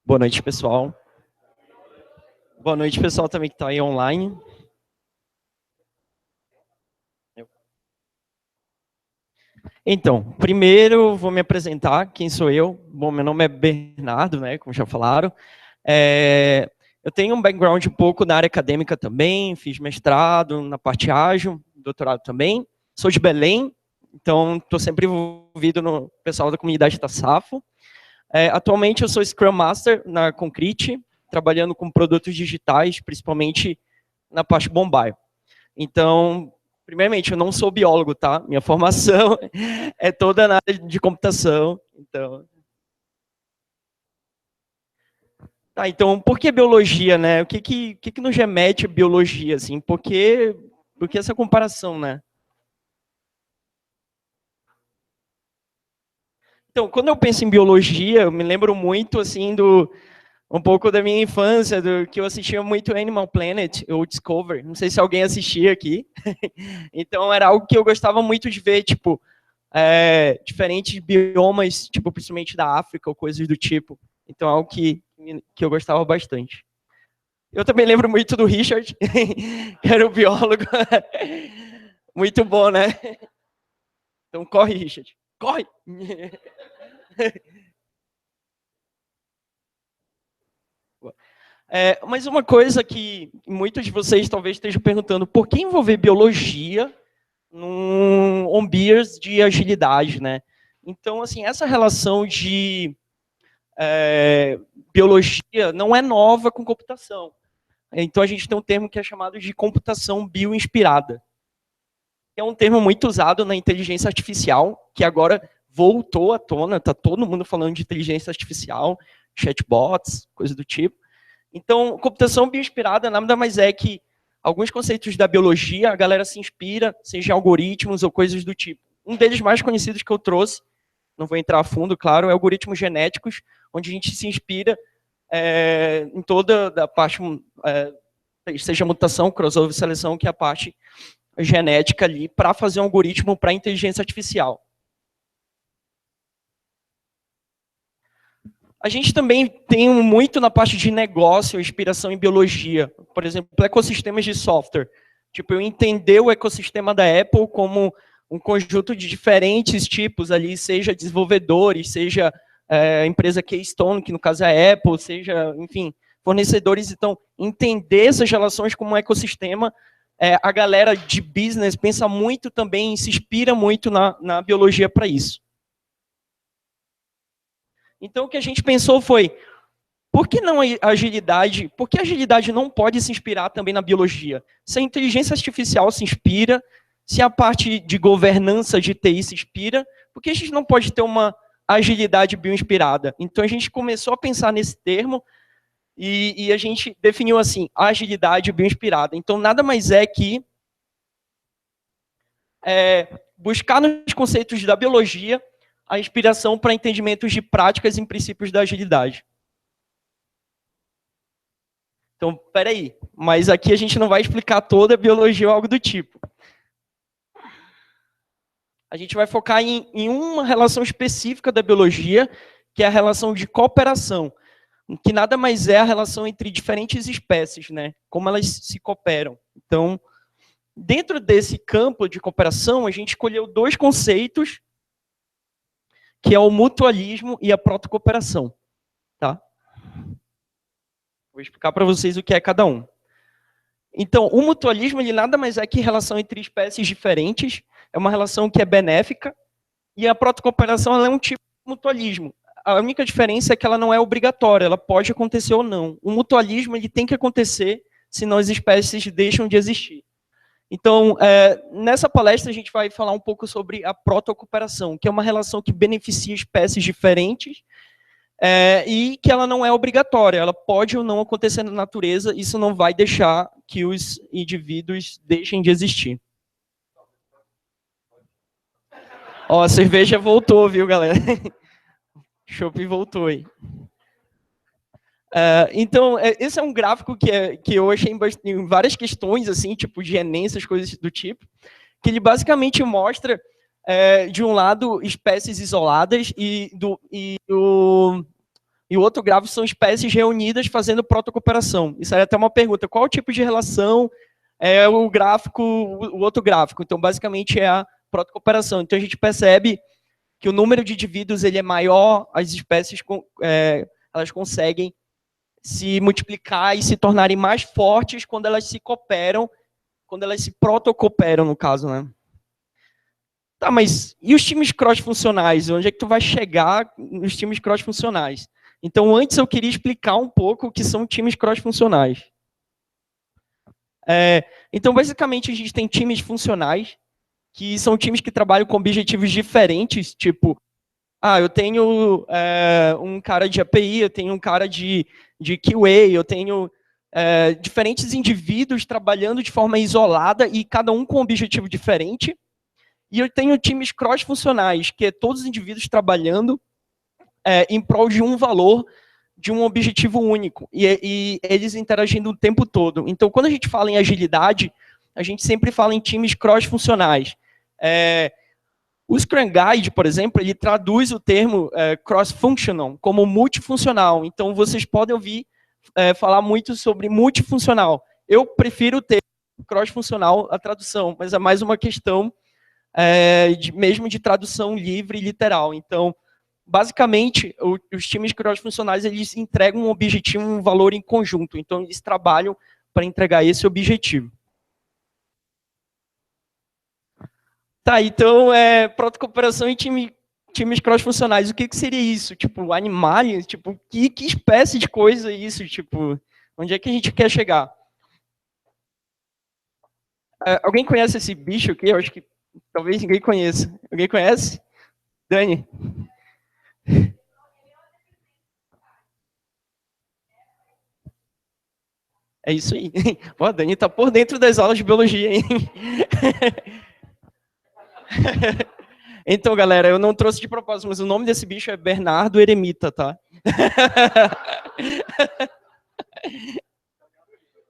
Boa noite, pessoal. Boa noite, pessoal, também que está aí online. Então, primeiro vou me apresentar, quem sou eu? Bom, meu nome é Bernardo, né, como já falaram. Eu tenho um background um pouco na área acadêmica também, fiz mestrado na parte ágil, doutorado também. Sou de Belém, então estou sempre envolvido no pessoal da comunidade da Safo. Atualmente eu sou Scrum Master na Concrete, trabalhando com produtos digitais, principalmente na parte mobile. Então, primeiramente, eu não sou biólogo, tá? Minha formação é toda na área de computação. Então, por que biologia, né? O que nos remete a biologia, assim? Por que essa comparação, né? Então, quando eu penso em biologia, eu me lembro muito, assim, um pouco da minha infância, que eu assistia muito Animal Planet, ou Discovery, não sei se alguém assistia aqui. Então, era algo que eu gostava muito de ver, tipo, diferentes biomas, tipo, principalmente da África, ou coisas do tipo. Então, algo que eu gostava bastante. Eu também lembro muito do Richard, que era o biólogo. Muito bom, né? Então, corre, Richard. Corre! Mas uma coisa que muitos de vocês talvez estejam perguntando, por que envolver biologia num on-beers de agilidade, né? Então, assim, essa relação de biologia não é nova com computação. Então, a gente tem um termo que é chamado de computação bioinspirada. É um termo muito usado na inteligência artificial, que agora voltou à tona, está todo mundo falando de inteligência artificial, chatbots, coisa do tipo. Então, computação bioinspirada nada mais é que alguns conceitos da biologia, a galera se inspira, seja em algoritmos ou coisas do tipo. Um deles mais conhecidos que eu trouxe, não vou entrar a fundo, claro, é algoritmos genéticos, onde a gente se inspira em toda a parte, seja mutação, crossover, seleção, que é a parte genética ali, para fazer um algoritmo para inteligência artificial. A gente também tem muito na parte de negócio, inspiração em biologia. Por exemplo, ecossistemas de software. Tipo, eu entender o ecossistema da Apple como um conjunto de diferentes tipos ali, seja desenvolvedores, seja empresa Keystone, que no caso é a Apple, seja, enfim, fornecedores. Então, entender essas relações como um ecossistema, a galera de business pensa muito também, se inspira muito na biologia para isso. Então, o que a gente pensou foi, por que não a agilidade? Por que a agilidade não pode se inspirar também na biologia? Se a inteligência artificial se inspira, se a parte de governança de TI se inspira, por que a gente não pode ter uma agilidade bioinspirada? Então, a gente começou a pensar nesse termo e a gente definiu assim, agilidade bioinspirada. Então, nada mais é que buscar nos conceitos da biologia a inspiração para entendimentos de práticas e princípios da agilidade. Então, peraí, mas aqui a gente não vai explicar toda a biologia ou algo do tipo. A gente vai focar em uma relação específica da biologia, que é a relação de cooperação, que nada mais é a relação entre diferentes espécies, né? Como elas se cooperam. Então, dentro desse campo de cooperação, a gente escolheu dois conceitos, que é o mutualismo e a protocooperação. Tá? Vou explicar para vocês o que é cada um. Então, o mutualismo, ele nada mais é que relação entre espécies diferentes, é uma relação que é benéfica, e a protocooperação ela é um tipo de mutualismo. A única diferença é que ela não é obrigatória, ela pode acontecer ou não. O mutualismo ele tem que acontecer, senão as espécies deixam de existir. Então, nessa palestra a gente vai falar um pouco sobre a protocooperação, que é uma relação que beneficia espécies diferentes e que ela não é obrigatória, ela pode ou não acontecer na natureza, isso não vai deixar que os indivíduos deixem de existir. Ó, a cerveja voltou, viu, galera? Chopp voltou aí. Então, esse é um gráfico que eu achei em várias questões, assim, tipo genências, coisas do tipo, que ele basicamente mostra, de um lado, espécies isoladas e o outro gráfico são espécies reunidas fazendo protocooperação. Isso aí é até uma pergunta, qual tipo de relação é o outro gráfico? Então, basicamente, é a protocooperação. Então, a gente percebe que o número de indivíduos ele é maior, as espécies elas conseguem se multiplicar e se tornarem mais fortes quando elas se cooperam, quando elas se protocooperam, no caso, né? Tá, mas e os times cross-funcionais? Onde é que tu vai chegar nos times cross-funcionais? Então, antes eu queria explicar um pouco o que são times cross-funcionais. Então, basicamente, a gente tem times funcionais, que são times que trabalham com objetivos diferentes, tipo, eu tenho um cara de API, eu tenho um cara de QA, eu tenho diferentes indivíduos trabalhando de forma isolada e cada um com um objetivo diferente. E eu tenho times cross-funcionais, que é todos os indivíduos trabalhando em prol de um valor, de um objetivo único. E eles interagindo o tempo todo. Então, quando a gente fala em agilidade, a gente sempre fala em times cross-funcionais. O Scrum Guide, por exemplo, ele traduz o termo cross-functional como multifuncional. Então, vocês podem ouvir falar muito sobre multifuncional. Eu prefiro o termo cross-funcional, a tradução, mas é mais uma questão mesmo de tradução livre e literal. Então, basicamente, os times cross-funcionais, eles entregam um objetivo, um valor em conjunto. Então, eles trabalham para entregar esse objetivo. Tá, então, protocooperação e times cross-funcionais, o que seria isso? Tipo, animais? Tipo, que espécie de coisa é isso? Tipo, onde é que a gente quer chegar? Alguém conhece esse bicho aqui? Eu acho que talvez ninguém conheça. Alguém conhece? Dani? É isso aí. Pô, a Dani tá por dentro das aulas de biologia, hein? Então, galera, eu não trouxe de propósito, mas o nome desse bicho é Bernardo Eremita, tá?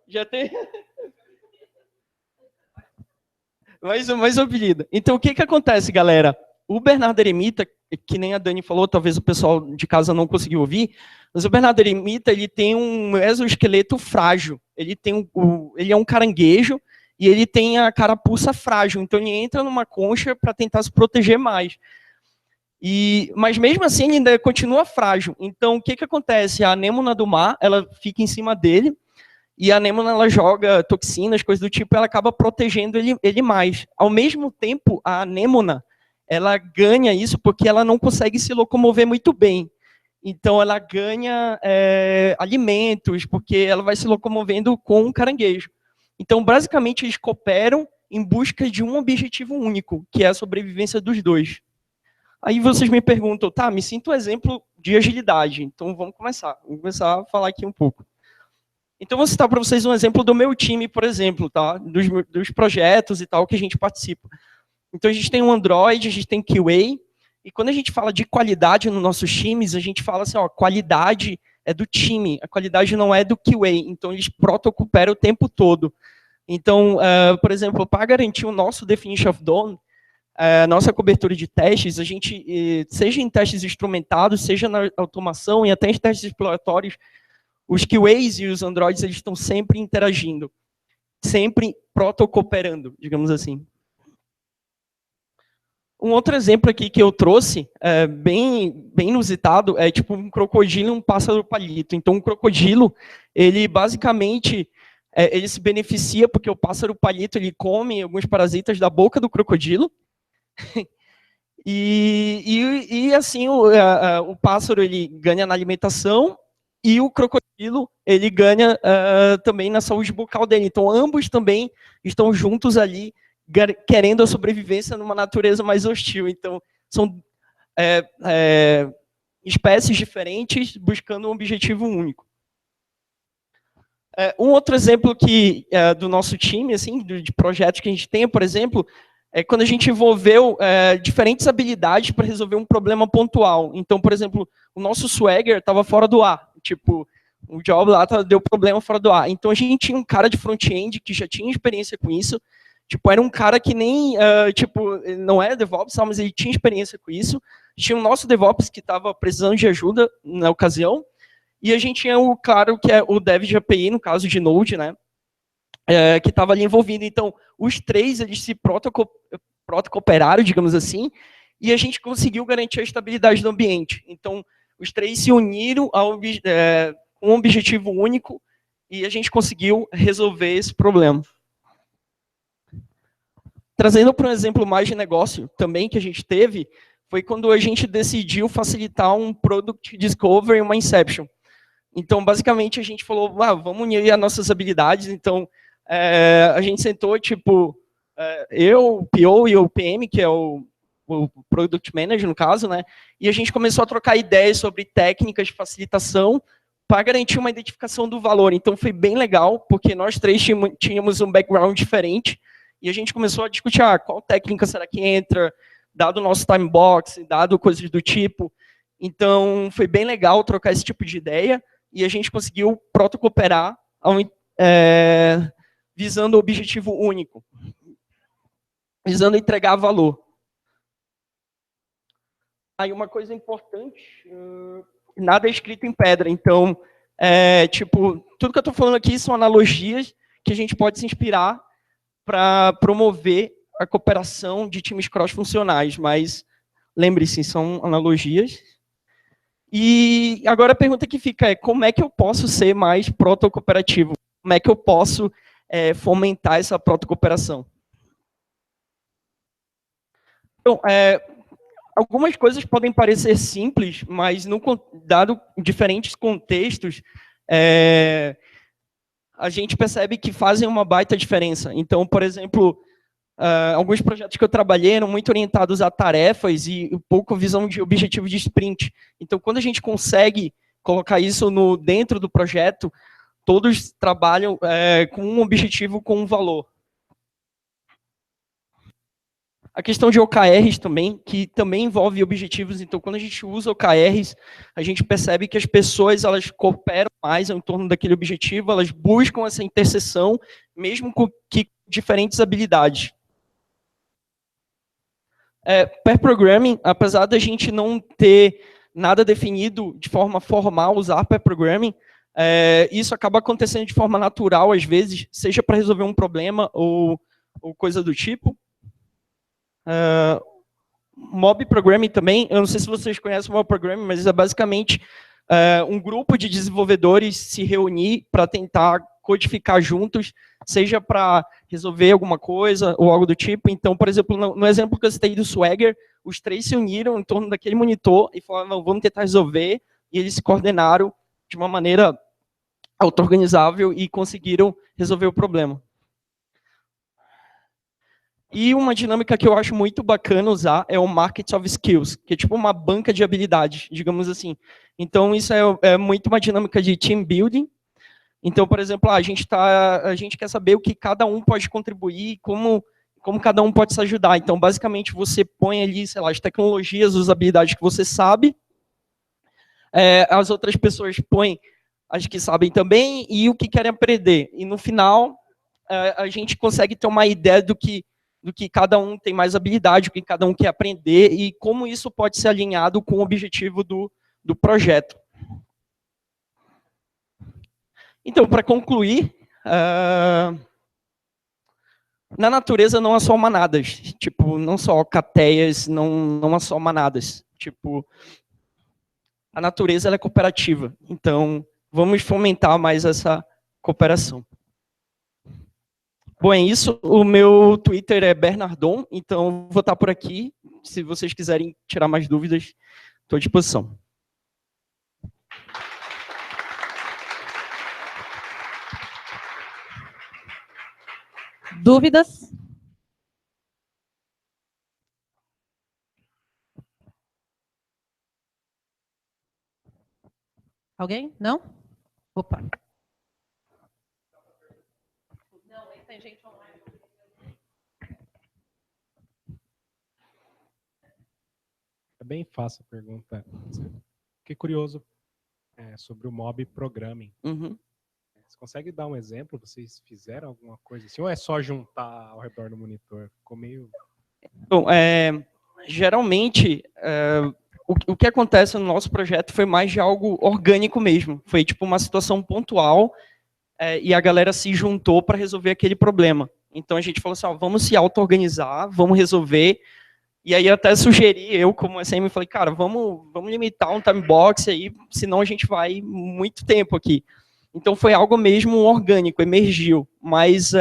Já tem... mais apelido. Então, o que acontece, galera? O Bernardo Eremita, que nem a Dani falou, talvez o pessoal de casa não conseguiu ouvir, mas o Bernardo Eremita, ele tem um exoesqueleto frágil. Ele é um caranguejo e ele tem a carapuça frágil. Então, ele entra numa concha para tentar se proteger mais. Mas mesmo assim, ele ainda continua frágil. Então, o que acontece? A anêmona do mar, ela fica em cima dele, e a anêmona, ela joga toxinas, coisas do tipo, ela acaba protegendo ele mais. Ao mesmo tempo, a anêmona, ela ganha isso porque ela não consegue se locomover muito bem. Então, ela ganha alimentos, porque ela vai se locomovendo com um caranguejo. Então, basicamente, eles cooperam em busca de um objetivo único, que é a sobrevivência dos dois. Aí vocês me perguntam, tá, me sinto um exemplo de agilidade. Então, vamos começar. Vamos começar a falar aqui um pouco. Então, vou citar para vocês um exemplo do meu time, por exemplo, tá? Dos projetos e tal que a gente participa. Então, a gente tem um Android, a gente tem QA, e quando a gente fala de qualidade nos nossos times, a gente fala assim, ó, qualidade é do time, a qualidade não é do QA, então eles protocooperam o tempo todo. Então, por exemplo, para garantir o nosso definition of done, a nossa cobertura de testes, a gente, seja em testes instrumentados, seja na automação e até em testes exploratórios, os QAs e os Androids, eles estão sempre interagindo, sempre protocooperando, digamos assim. Um outro exemplo aqui que eu trouxe, bem inusitado, é tipo um crocodilo e um pássaro palito. Então, um crocodilo, ele basicamente, ele se beneficia porque o pássaro palito, ele come alguns parasitas da boca do crocodilo. E assim, o pássaro, ele ganha na alimentação e o crocodilo, ele ganha também na saúde bucal dele. Então, ambos também estão juntos ali, querendo a sobrevivência numa natureza mais hostil. Então, são espécies diferentes buscando um objetivo único. Um outro exemplo do nosso time, assim, de projetos que a gente tem, por exemplo, é quando a gente envolveu diferentes habilidades para resolver um problema pontual. Então, por exemplo, o nosso Swagger estava fora do ar. Tipo, o job lá deu problema fora do ar. Então, a gente tinha um cara de front-end que já tinha experiência com isso. Tipo, era um cara que nem, não era DevOps, mas ele tinha experiência com isso. Tinha o nosso DevOps que estava precisando de ajuda na ocasião. E a gente tinha claro, que é o Dev de API, no caso de Node, né? Que estava ali envolvido. Então, os três, eles se protocooperaram, digamos assim, e a gente conseguiu garantir a estabilidade do ambiente. Então, os três se uniram com um objetivo único e a gente conseguiu resolver esse problema. Trazendo para um exemplo mais de negócio também que a gente teve, foi quando a gente decidiu facilitar um Product Discovery e uma Inception. Então, basicamente, a gente falou, vamos unir as nossas habilidades. Então, a gente sentou, tipo, eu, o PO e o PM, que é o Product Manager, no caso, né? E a gente começou a trocar ideias sobre técnicas de facilitação para garantir uma identificação do valor. Então, foi bem legal, porque nós três tínhamos um background diferente, e a gente começou a discutir qual técnica será que entra, dado o nosso time box, dado coisas do tipo. Então, foi bem legal trocar esse tipo de ideia, e a gente conseguiu protocooperar visando o objetivo único, visando entregar valor. Aí uma coisa importante, nada é escrito em pedra, então, tudo que eu estou falando aqui são analogias que a gente pode se inspirar para promover a cooperação de times cross-funcionais, mas lembre-se, são analogias. E agora a pergunta que fica é, como é que eu posso ser mais protocooperativo? Como é que eu posso fomentar essa protocooperação? Então, algumas coisas podem parecer simples, mas dado diferentes contextos, a gente percebe que fazem uma baita diferença. Então, por exemplo, alguns projetos que eu trabalhei eram muito orientados a tarefas e um pouco visão de objetivo de sprint. Então, quando a gente consegue colocar isso dentro do projeto, todos trabalham com um objetivo, com um valor. A questão de OKRs também, que também envolve objetivos. Então, quando a gente usa OKRs, a gente percebe que as pessoas elas cooperam mais em torno daquele objetivo, elas buscam essa interseção, mesmo com diferentes habilidades. Pair programming, apesar da gente não ter nada definido de forma formal usar pair programming, isso acaba acontecendo de forma natural, às vezes, seja para resolver um problema ou coisa do tipo. Mob Programming também, eu não sei se vocês conhecem o Mob Programming, mas é basicamente um grupo de desenvolvedores se reunir para tentar codificar juntos, seja para resolver alguma coisa ou algo do tipo. Então, por exemplo, no exemplo que eu citei do Swagger, os 3 se uniram em torno daquele monitor e falaram, vamos tentar resolver, e eles se coordenaram de uma maneira auto-organizável e conseguiram resolver o problema. E uma dinâmica que eu acho muito bacana usar é o Market of Skills, que é tipo uma banca de habilidades, digamos assim. Então, isso é muito uma dinâmica de team building. Então, por exemplo, a gente quer saber o que cada um pode contribuir, como cada um pode se ajudar. Então, basicamente, você põe ali, sei lá, as tecnologias, as habilidades que você sabe, as outras pessoas põem as que sabem também e o que querem aprender. E, no final, a gente consegue ter uma ideia do que cada um tem mais habilidade, o que cada um quer aprender e como isso pode ser alinhado com o objetivo do projeto. Então, para concluir, na natureza não há só manadas, tipo, não só cateias, não há só manadas. Tipo, a natureza ela é cooperativa, então vamos fomentar mais essa cooperação. Bom, é isso. O meu Twitter é Bernardon, então vou estar por aqui. Se vocês quiserem tirar mais dúvidas, estou à disposição. Dúvidas? Alguém? Não? Opa. Não, tem gente online. É bem fácil a pergunta. Fiquei curioso sobre o Mob Programming. Uhum. Você consegue dar um exemplo? Vocês fizeram alguma coisa assim? Ou é só juntar ao redor do monitor? Ficou meio... Bom, geralmente, o que acontece no nosso projeto foi mais de algo orgânico mesmo. Foi tipo uma situação pontual e a galera se juntou para resolver aquele problema. Então a gente falou assim, vamos se auto-organizar, vamos resolver. E aí eu até sugeri, eu como SM, falei, cara, vamos limitar um time box aí, senão a gente vai muito tempo aqui. Então foi algo mesmo orgânico, emergiu. Mas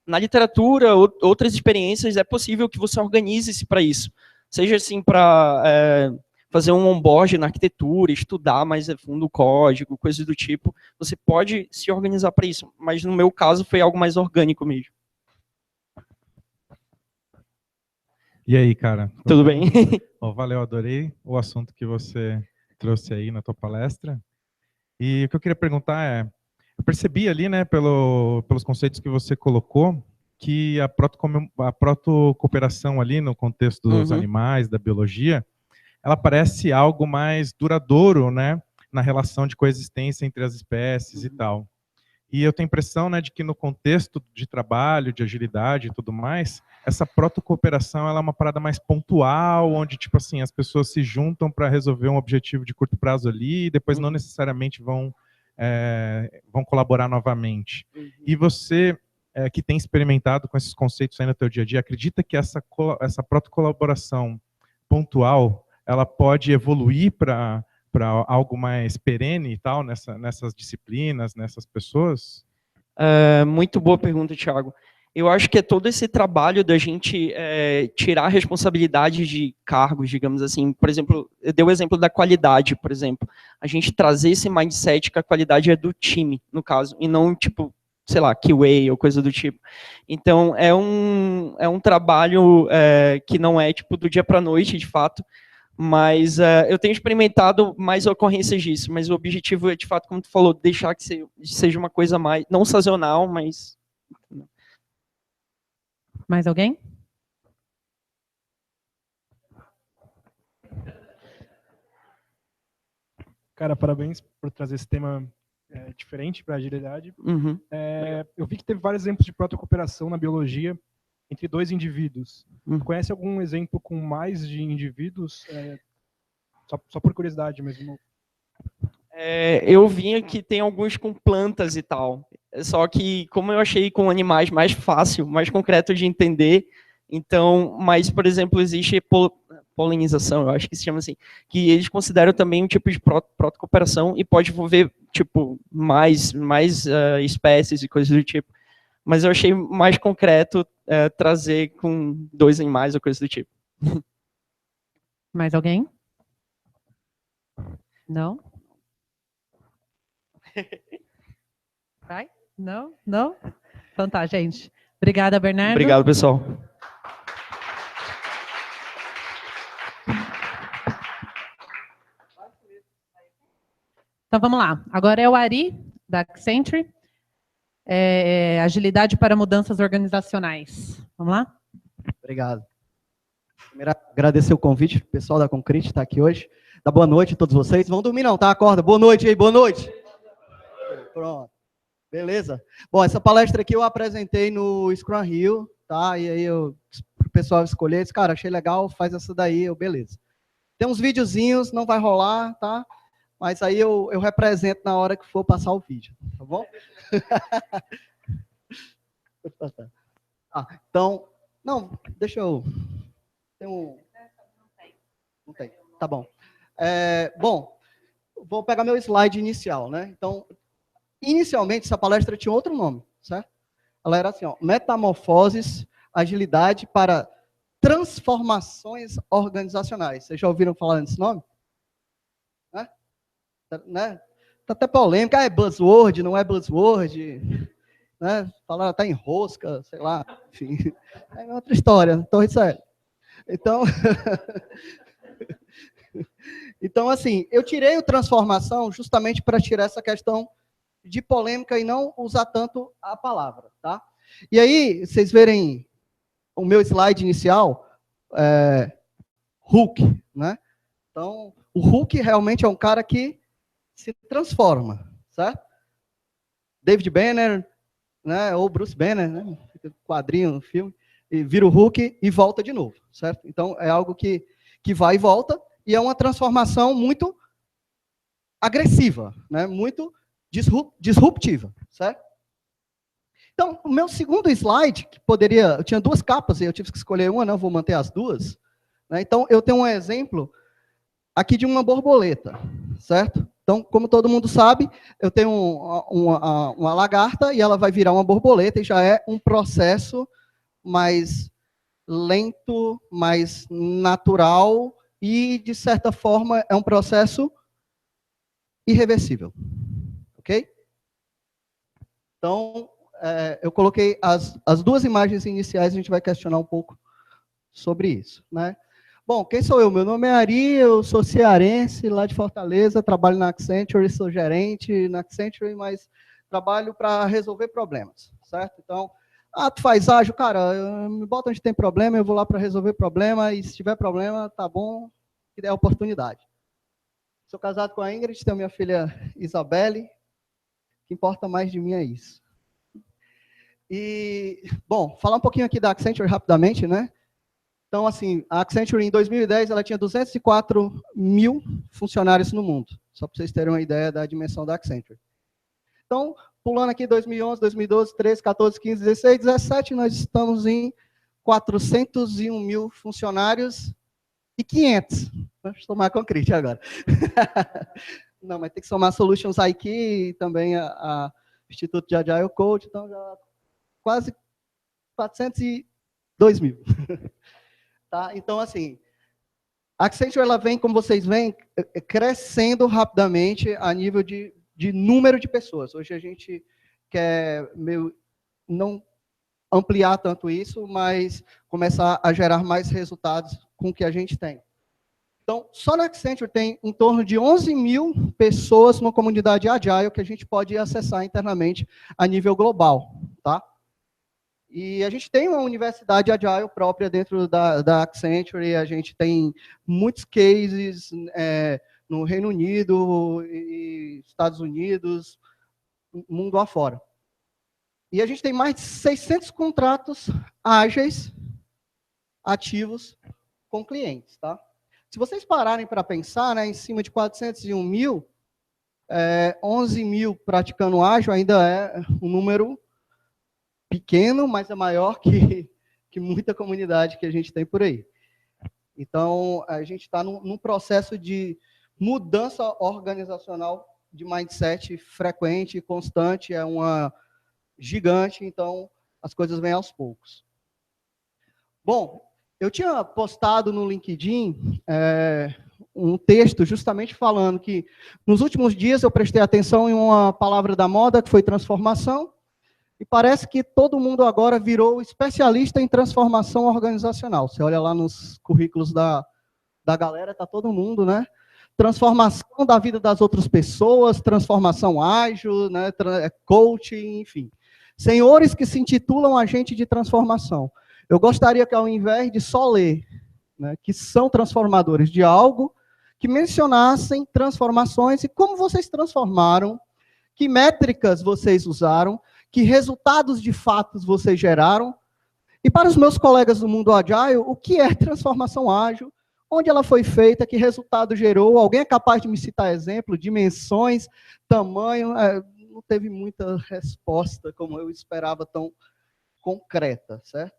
na literatura, outras experiências, é possível que você organize-se para isso. Seja assim para fazer um onboard na arquitetura, estudar mais a fundo o código, coisas do tipo. Você pode se organizar para isso. Mas no meu caso foi algo mais orgânico mesmo. E aí, cara? Tudo bem? Valeu, adorei o assunto que você trouxe aí na tua palestra. E o que eu queria perguntar eu percebi ali, né, pelos conceitos que você colocou, que a protocooperação ali no contexto dos animais, da biologia, ela parece algo mais duradouro, né, na relação de coexistência entre as espécies e tal. E eu tenho a impressão, né, de que no contexto de trabalho, de agilidade e tudo mais, essa protocooperação ela é uma parada mais pontual, onde tipo assim, as pessoas se juntam para resolver um objetivo de curto prazo ali e depois não necessariamente vão colaborar novamente. E você, que tem experimentado com esses conceitos aí no teu dia a dia, acredita que essa protocolaboração pontual ela pode evoluir para algo mais perene e tal, nessas disciplinas, nessas pessoas? Muito boa pergunta, Thiago. Eu acho que é todo esse trabalho da gente tirar a responsabilidade de cargos, digamos assim. Por exemplo, eu dei o exemplo da qualidade, por exemplo. A gente trazer esse mindset que a qualidade é do time, no caso, e não, tipo, sei lá, QA ou coisa do tipo. Então, é um trabalho que não é, tipo, do dia para a noite, de fato, Mas eu tenho experimentado mais ocorrências disso, mas o objetivo é, de fato, como tu falou, deixar que seja uma coisa mais, não sazonal, mas... Mais alguém? Cara, parabéns por trazer esse tema diferente para a agilidade. Uhum. Eu vi que teve vários exemplos de protocooperação na biologia entre dois indivíduos. Conhece algum exemplo com mais de indivíduos? Só por curiosidade mesmo. Eu vi que tem alguns com plantas e tal. Só que, como eu achei com animais mais fácil, mais concreto de entender, então, mas, por exemplo, existe polinização, eu acho que se chama assim, que eles consideram também um tipo de protocooperação e pode envolver, tipo, mais espécies e coisas do tipo. Mas eu achei mais concreto trazer com 2 animais ou coisa do tipo. Mais alguém? Não? Vai? Não? Não? Então tá, gente. Obrigada, Bernardo. Obrigado, pessoal. Então vamos lá. Agora é o Ari, da Accenture. Agilidade para mudanças organizacionais. Vamos lá? Obrigado. Primeiro, agradecer o convite, o pessoal da Concrete está aqui hoje. Dá boa noite a todos vocês. Vão dormir não, tá? Acorda. Boa noite aí, boa noite. Pronto. Beleza. Bom, essa palestra aqui eu apresentei no Scrum Rio, tá? E aí o pessoal escolher, disse, cara, achei legal, faz essa daí, beleza. Tem uns videozinhos, não vai rolar, tá? Mas aí eu represento na hora que for passar o vídeo, tá bom? Então, não, deixa eu... Não tem, tá bom. Bom, vou pegar meu slide inicial, né? Então, inicialmente, essa palestra tinha outro nome, certo? Ela era assim, ó, Metamorfoses, Agilidade para Transformações Organizacionais. Vocês já ouviram falar desse nome? Né? Tá até polêmica, é buzzword, não é buzzword, né? Falar tá em rosca, sei lá, enfim. É outra história, torre sério. Então, então, assim, eu tirei o transformação justamente para tirar essa questão de polêmica e não usar tanto a palavra, tá? E aí, vocês verem o meu slide inicial, Hulk, né? Então, o Hulk realmente é um cara que se transforma, certo? David Banner, né, ou Bruce Banner, né, quadrinho no filme, e vira o Hulk e volta de novo, certo? Então, é algo que vai e volta, e é uma transformação muito agressiva, né, muito disruptiva, certo? Então, o meu segundo slide, que eu tinha 2 capas, e eu tive que escolher uma, não vou manter as 2, né, então, eu tenho um exemplo aqui de uma borboleta, certo? Então, como todo mundo sabe, eu tenho uma lagarta e ela vai virar uma borboleta e já é um processo mais lento, mais natural e, de certa forma, é um processo irreversível. Ok? Então, eu coloquei as 2 imagens iniciais, a gente vai questionar um pouco sobre isso, né? Bom, quem sou eu? Meu nome é Ari, eu sou cearense, lá de Fortaleza, trabalho na Accenture, sou gerente na Accenture, mas trabalho para resolver problemas, certo? Então, tu faz ágil, cara, me bota onde tem problema, eu vou lá para resolver problema, e se tiver problema, tá bom, que der oportunidade. Sou casado com a Ingrid, tenho minha filha Isabelle, o que importa mais de mim é isso. E, bom, falar um pouquinho aqui da Accenture rapidamente, né? Então, assim, a Accenture, em 2010, ela tinha 204 mil funcionários no mundo. Só para vocês terem uma ideia da dimensão da Accenture. Então, pulando aqui 2011, 2012, 13, 14, 15, 16, 17, nós estamos em 401 mil funcionários e 500. Vamos somar Concrete agora. Não, mas tem que somar Solutions IQ e também a Instituto de Agile Coach, então já quase 402 mil. Tá? Então, assim, a Accenture, ela vem, como vocês veem, crescendo rapidamente a nível de número de pessoas. Hoje a gente quer não ampliar tanto isso, mas começar a gerar mais resultados com o que a gente tem. Então, só na Accenture tem em torno de 11 mil pessoas numa comunidade Agile que a gente pode acessar internamente a nível global, tá? E a gente tem uma universidade Agile própria dentro da Accenture, e a gente tem muitos cases no Reino Unido, e Estados Unidos, mundo afora. E a gente tem mais de 600 contratos ágeis ativos com clientes, tá? Se vocês pararem para pensar, né, em cima de 401 mil, 11 mil praticando ágil ainda é um número pequeno, mas é maior que muita comunidade que a gente tem por aí. Então, a gente está num processo de mudança organizacional de mindset frequente e constante, é uma gigante, então as coisas vêm aos poucos. Bom, eu tinha postado no LinkedIn um texto justamente falando que nos últimos dias eu prestei atenção em uma palavra da moda que foi transformação, e parece que todo mundo agora virou especialista em transformação organizacional. Você olha lá nos currículos da galera, está todo mundo, né? Transformação da vida das outras pessoas, transformação ágil, né? Coaching, enfim. Senhores que se intitulam agente de transformação. Eu gostaria que, ao invés de só ler, né, que são transformadores de algo, que mencionassem transformações e como vocês transformaram, que métricas vocês usaram, que resultados de fatos vocês geraram. E para os meus colegas do mundo Agile, o que é transformação ágil? Onde ela foi feita? Que resultado gerou? Alguém é capaz de me citar exemplo? Dimensões, tamanho? Não teve muita resposta, como eu esperava, tão concreta, certo?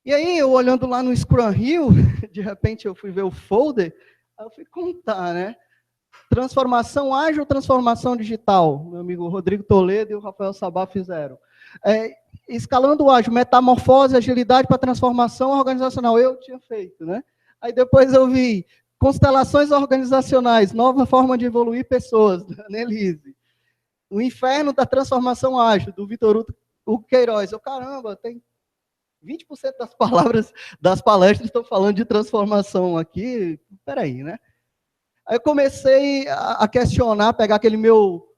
E aí, eu olhando lá no Scrum Hill, de repente eu fui ver o folder, aí eu fui contar, né? Transformação ágil, transformação digital. Meu amigo Rodrigo Toledo e o Rafael Sabá fizeram. Escalando o ágil, metamorfose, agilidade para transformação organizacional. Eu tinha feito, né? Aí depois eu vi constelações organizacionais, nova forma de evoluir pessoas, da Nelise. O inferno da transformação ágil, do Vitor Hugo Queiroz. Caramba, tem 20% das palavras das palestras estão falando de transformação aqui. Peraí, né? Aí eu comecei a questionar, pegar aquele meu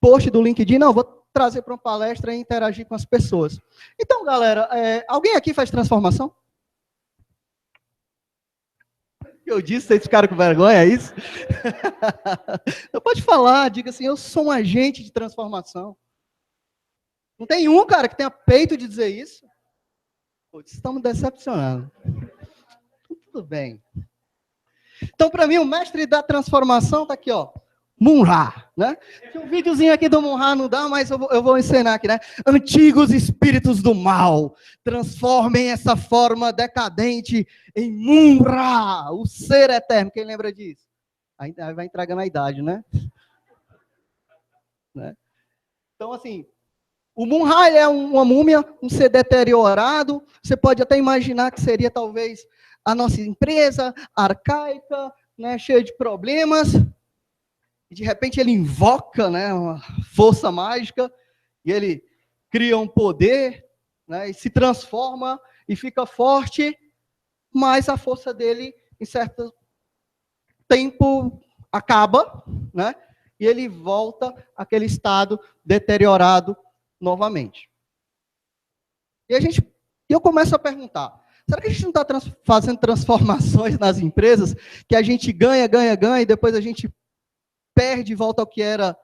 post do LinkedIn, não, vou trazer para uma palestra e interagir com as pessoas. Então, galera, alguém aqui faz transformação? Eu disse, vocês ficaram com vergonha, é isso? Então, pode falar, diga assim, eu sou um agente de transformação. Não tem um, cara, que tenha peito de dizer isso. Putz, estamos decepcionando. Tudo bem. Então, para mim, o mestre da transformação está aqui, ó. Munra, né? Tem um videozinho aqui do Munra, não dá, mas eu vou ensinar aqui, né? Antigos espíritos do mal, transformem essa forma decadente em Munra, o ser eterno. Quem lembra disso? Aí vai entregando a idade, né? Então, assim, o Munra é uma múmia, um ser deteriorado. Você pode até imaginar que seria, talvez, a nossa empresa arcaica, né, cheia de problemas. E, de repente, ele invoca, né, uma força mágica, e ele cria um poder, né, e se transforma e fica forte, mas a força dele, em certo tempo, acaba, né, e ele volta àquele estado deteriorado novamente. E eu começo a perguntar, será que a gente não está fazendo transformações nas empresas, que a gente ganha, e depois a gente perde e volta ao que era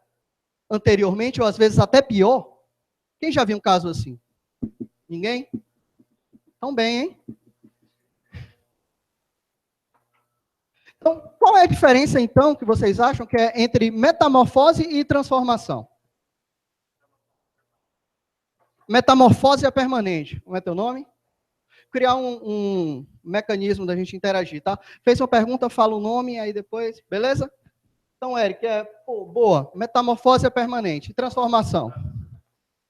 anteriormente, ou às vezes até pior? Quem já viu um caso assim? Ninguém? Tão bem, hein? Então, qual é a diferença, então, que vocês acham que é entre metamorfose e transformação? Metamorfose é permanente. Como é teu nome? Criar um mecanismo da gente interagir, tá? Fez uma pergunta, fala o nome, aí depois, beleza? Então, Eric, boa. Metamorfose é permanente. E transformação?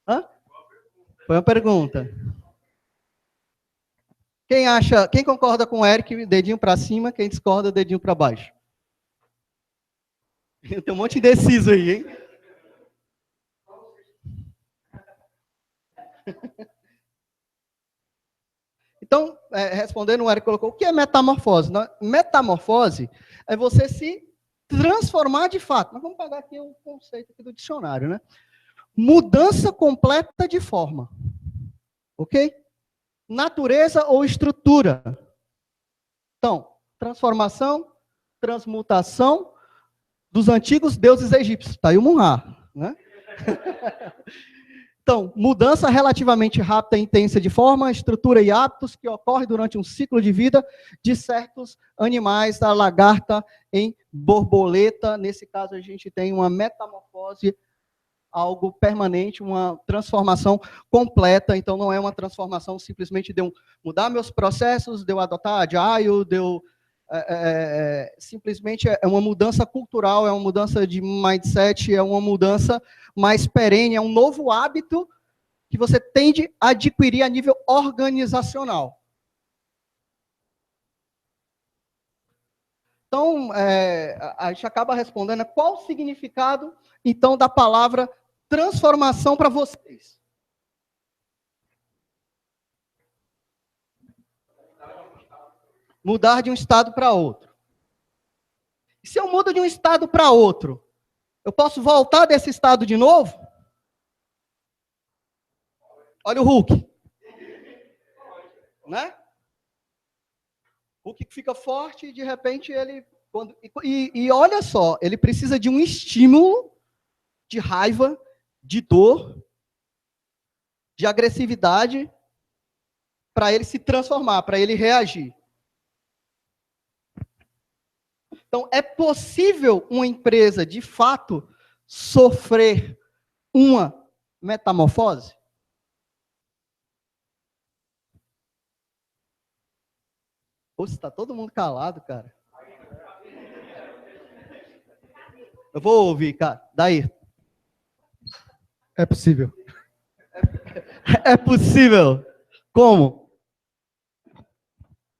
Hã? Foi uma pergunta. Quem concorda com o Eric, dedinho para cima, quem discorda, dedinho para baixo. Tem um monte de indeciso aí, hein? Então, respondendo, o Eric colocou, o que é metamorfose? Metamorfose é você se transformar de fato. Nós vamos pegar aqui um conceito aqui do dicionário, né? Mudança completa de forma. Ok? Natureza ou estrutura. Então, transformação, transmutação dos antigos deuses egípcios. Está aí o Mun-Ra, né? Então, mudança relativamente rápida e intensa de forma, estrutura e hábitos que ocorre durante um ciclo de vida de certos animais, da lagarta em borboleta. Nesse caso, a gente tem uma metamorfose, algo permanente, uma transformação completa. Então, não é uma transformação simplesmente de eu mudar meus processos, de eu adotar Agile, de eu... simplesmente é uma mudança cultural, é uma mudança de mindset, é uma mudança mais perene, é um novo hábito que você tende a adquirir a nível organizacional. Então, a gente acaba respondendo qual o significado, então, da palavra transformação para vocês. Mudar de um estado para outro. E se eu mudo de um estado para outro, eu posso voltar desse estado de novo? Olha o Hulk. Né? O Hulk fica forte e, de repente, ele... E olha só, ele precisa de um estímulo de raiva, de dor, de agressividade, para ele se transformar, para ele reagir. Então, é possível uma empresa, de fato, sofrer uma metamorfose? Poxa, está todo mundo calado, cara. Eu vou ouvir, cara. Daí. É possível. É possível. Como?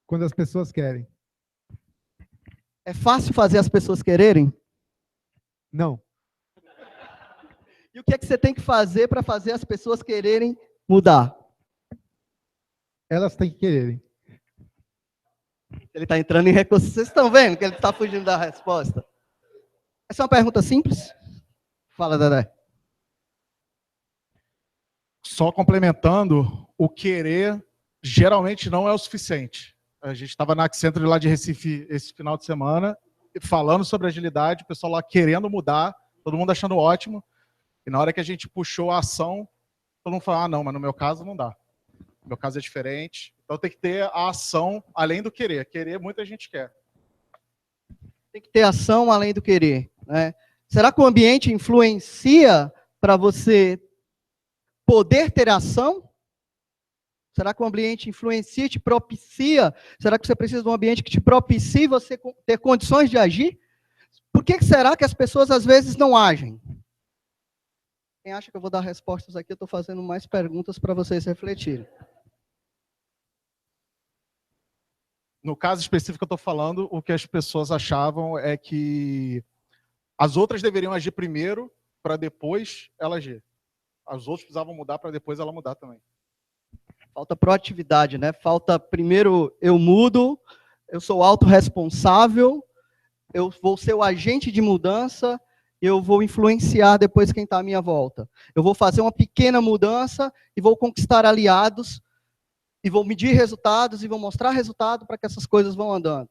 Quando as pessoas querem. É fácil fazer as pessoas quererem? Não. E o que é que você tem que fazer para fazer as pessoas quererem mudar? Elas têm que quererem. Ele está entrando em recurso. Vocês estão vendo que ele está fugindo da resposta? Essa é uma pergunta simples? Fala, Dedé. Só complementando, o querer geralmente não é o suficiente. A gente estava na Accenture lá de Recife esse final de semana, falando sobre agilidade, o pessoal lá querendo mudar, todo mundo achando ótimo, e na hora que a gente puxou a ação, todo mundo falou, não, mas no meu caso não dá. No meu caso é diferente. Então tem que ter a ação além do querer. Querer muita gente quer. Tem que ter ação além do querer, né? Será que o ambiente influencia para você poder ter ação? Será que o ambiente influencia, te propicia? Será que você precisa de um ambiente que te propicie você ter condições de agir? Por que será que as pessoas às vezes não agem? Quem acha que eu vou dar respostas aqui, eu estou fazendo mais perguntas para vocês refletirem. No caso específico que eu estou falando, o que as pessoas achavam é que as outras deveriam agir primeiro para depois ela agir. As outras precisavam mudar para depois ela mudar também. Falta proatividade, né? Falta, primeiro, eu mudo, eu sou autorresponsável, eu vou ser o agente de mudança, eu vou influenciar depois quem está à minha volta. Eu vou fazer uma pequena mudança e vou conquistar aliados, e vou medir resultados, e vou mostrar resultado para que essas coisas vão andando.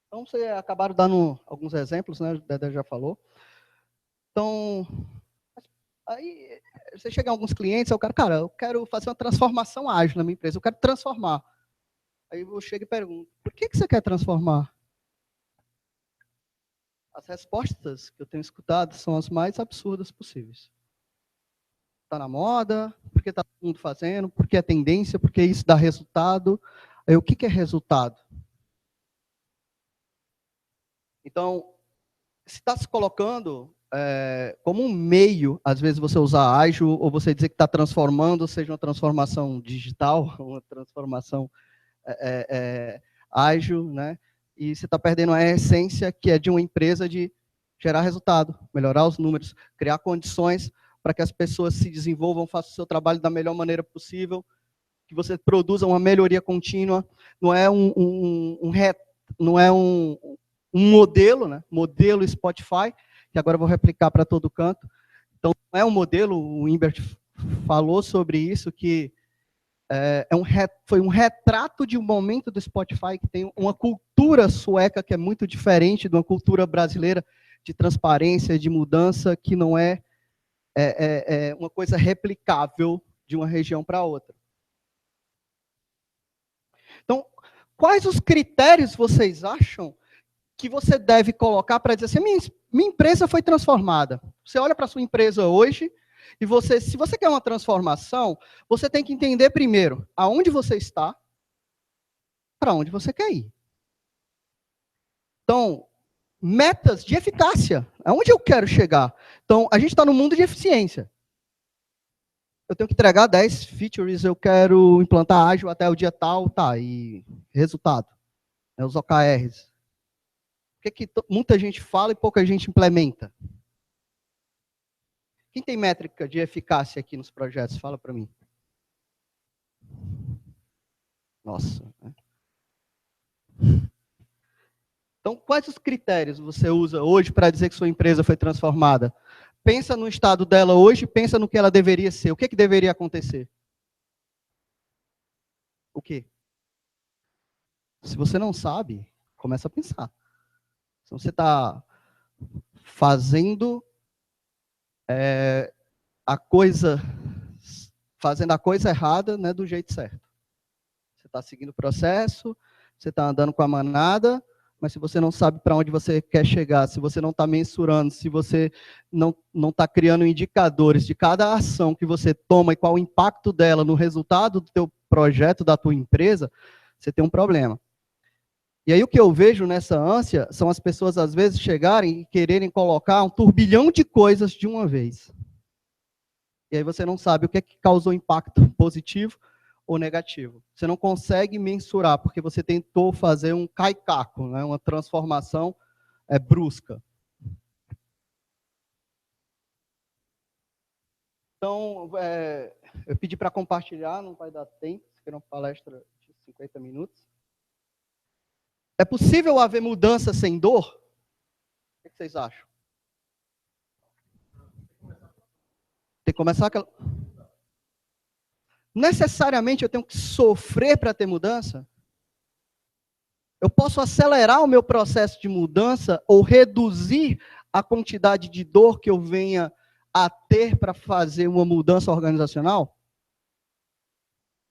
Então, vocês acabaram dando alguns exemplos, né? O Dedé já falou. Então... Aí, você chega em alguns clientes, eu quero fazer uma transformação ágil na minha empresa, eu quero transformar. Aí eu chego e pergunto, por que você quer transformar? As respostas que eu tenho escutado são as mais absurdas possíveis. Está na moda, porque está todo mundo fazendo, porque é tendência, porque isso dá resultado. Aí, o que é resultado? Então, se está se colocando... como um meio, às vezes você usar ágil, ou você dizer que está transformando, seja uma transformação digital, uma transformação ágil, né? E você está perdendo a essência que é de uma empresa de gerar resultado, melhorar os números, criar condições para que as pessoas se desenvolvam, façam o seu trabalho da melhor maneira possível, que você produza uma melhoria contínua. Não é um modelo, né? Modelo Spotify, que agora eu vou replicar para todo canto. Então, não é um modelo, o Imbert falou sobre isso, que foi um retrato de um momento do Spotify, que tem uma cultura sueca que é muito diferente de uma cultura brasileira de transparência, de mudança, que não é uma coisa replicável de uma região para outra. Então, quais os critérios vocês acham que você deve colocar para dizer assim, minha empresa foi transformada? Você olha para a sua empresa hoje e se você quer uma transformação, você tem que entender primeiro aonde você está, para onde você quer ir. Então, metas de eficácia, aonde eu quero chegar? Então, a gente está no mundo de eficiência. Eu tenho que entregar 10 features, eu quero implantar ágil até o dia tal, tá, e resultado, os OKRs. O que muita gente fala e pouca gente implementa? Quem tem métrica de eficácia aqui nos projetos? Fala para mim. Nossa. Então, quais os critérios você usa hoje para dizer que sua empresa foi transformada? Pensa no estado dela hoje, pensa no que ela deveria ser. O que deveria acontecer? O quê? Se você não sabe, começa a pensar. Se você está fazendo fazendo a coisa errada, né, do jeito certo. Você está seguindo o processo, você está andando com a manada, mas se você não sabe para onde você quer chegar, se você não está mensurando, se você não está criando indicadores de cada ação que você toma e qual o impacto dela no resultado do teu projeto, da tua empresa, você tem um problema. E aí o que eu vejo nessa ânsia são as pessoas, às vezes, chegarem e quererem colocar um turbilhão de coisas de uma vez. E aí você não sabe o que é que causou impacto positivo ou negativo. Você não consegue mensurar, porque você tentou fazer um caicaco, né? Uma transformação brusca. Então, eu pedi para compartilhar, não vai dar tempo, isso aqui é uma palestra de 50 minutos. É possível haver mudança sem dor? O que vocês acham? Tem que começar aquela... Necessariamente eu tenho que sofrer para ter mudança? Eu posso acelerar o meu processo de mudança ou reduzir a quantidade de dor que eu venha a ter para fazer uma mudança organizacional?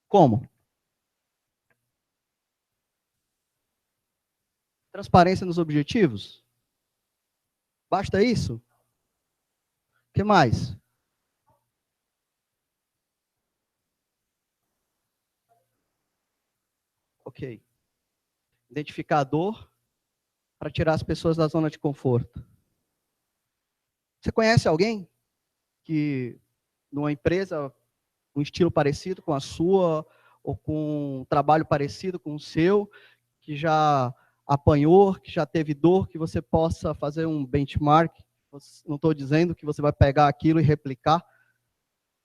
Como? Transparência nos objetivos? Basta isso? O que mais? Ok. Identificar a dor para tirar as pessoas da zona de conforto. Você conhece alguém que, numa empresa, um estilo parecido com a sua, ou com um trabalho parecido com o seu, que já apanhou, que já teve dor, que você possa fazer um benchmark? Não estou dizendo que você vai pegar aquilo e replicar,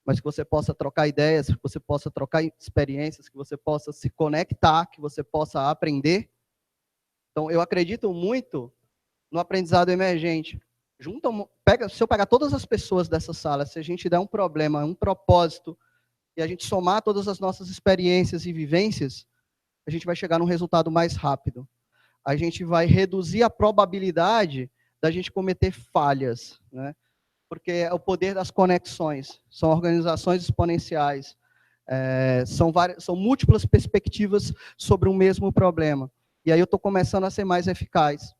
mas que você possa trocar ideias, que você possa trocar experiências, que você possa se conectar, que você possa aprender. Então, eu acredito muito no aprendizado emergente. Se eu pegar todas as pessoas dessa sala, se a gente der um problema, um propósito, e a gente somar todas as nossas experiências e vivências, a gente vai chegar num resultado mais rápido. A gente vai reduzir a probabilidade da gente cometer falhas, né? Porque é o poder das conexões. São organizações exponenciais. São múltiplas perspectivas sobre o mesmo problema. E aí eu estou começando a ser mais eficaz.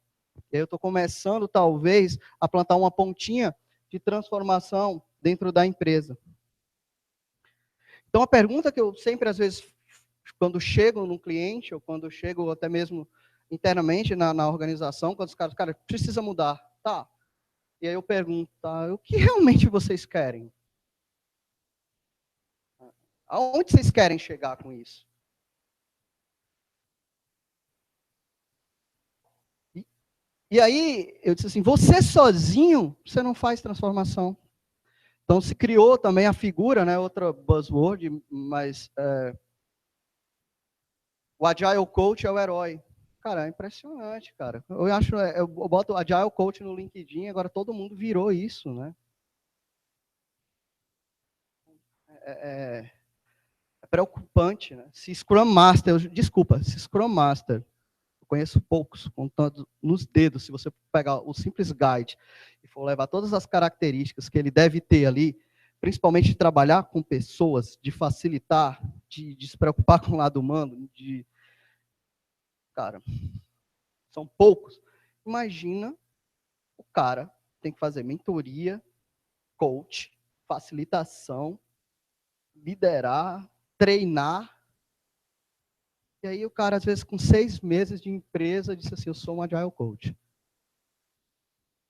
E aí eu estou começando, talvez, a plantar uma pontinha de transformação dentro da empresa. Então, a pergunta que eu sempre, às vezes, quando chego num cliente, ou quando chego até mesmo internamente na organização, quando os caras, precisa mudar. Tá. E aí eu pergunto, tá, o que realmente vocês querem? Aonde vocês querem chegar com isso? E aí, eu disse assim, você sozinho, você não faz transformação. Então, se criou também a figura, né, outra buzzword, mas o Agile Coach é o herói. Cara, é impressionante, cara. Eu boto o Agile Coach no LinkedIn, agora todo mundo virou isso, né? É preocupante, né? Se Scrum Master, eu conheço poucos, contando nos dedos, se você pegar o simples guide e for levar todas as características que ele deve ter ali, principalmente de trabalhar com pessoas, de facilitar, de se preocupar com o lado humano, cara, são poucos. Imagina o cara tem que fazer mentoria, coach, facilitação, liderar, treinar. E aí o cara, às vezes, com 6 meses de empresa, disse assim, eu sou um Agile Coach.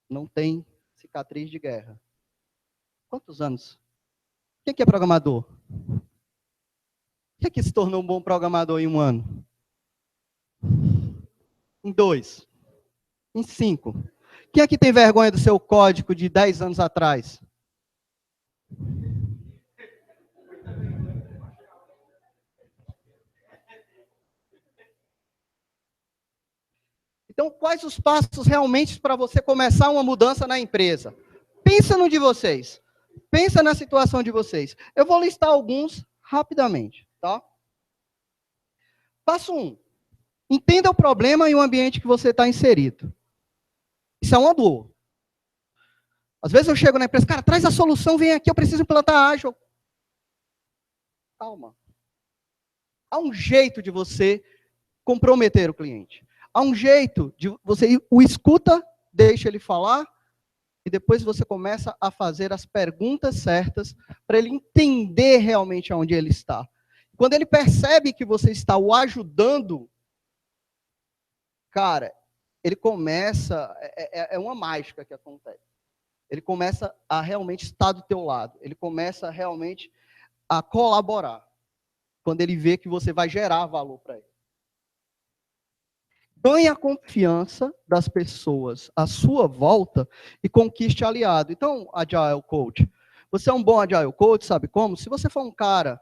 Não tem cicatriz de guerra. Quantos anos? Quem que é programador? Quem é que se tornou um bom programador em 1 ano? Em 2? Em 5? Quem é que tem vergonha do seu código de 10 anos atrás? Então, quais os passos realmente para você começar uma mudança na empresa? Pensa no de vocês. Pensa na situação de vocês. Eu vou listar alguns rapidamente, tá? Passo 1. Entenda o problema e o ambiente que você está inserido. Isso é uma dor. Às vezes eu chego na empresa, cara, traz a solução, vem aqui, eu preciso implantar ágil. Calma. Há um jeito de você comprometer o cliente. Há um jeito de você o escuta, deixa ele falar, e depois você começa a fazer as perguntas certas para ele entender realmente aonde ele está. Quando ele percebe que você está o ajudando, cara, ele começa, é uma mágica que acontece. Ele começa a realmente estar do teu lado. Ele começa realmente a colaborar. Quando ele vê que você vai gerar valor para ele. Ganhe a confiança das pessoas à sua volta e conquiste aliado. Então, Agile Coach, você é um bom Agile Coach, sabe como? Se você for um cara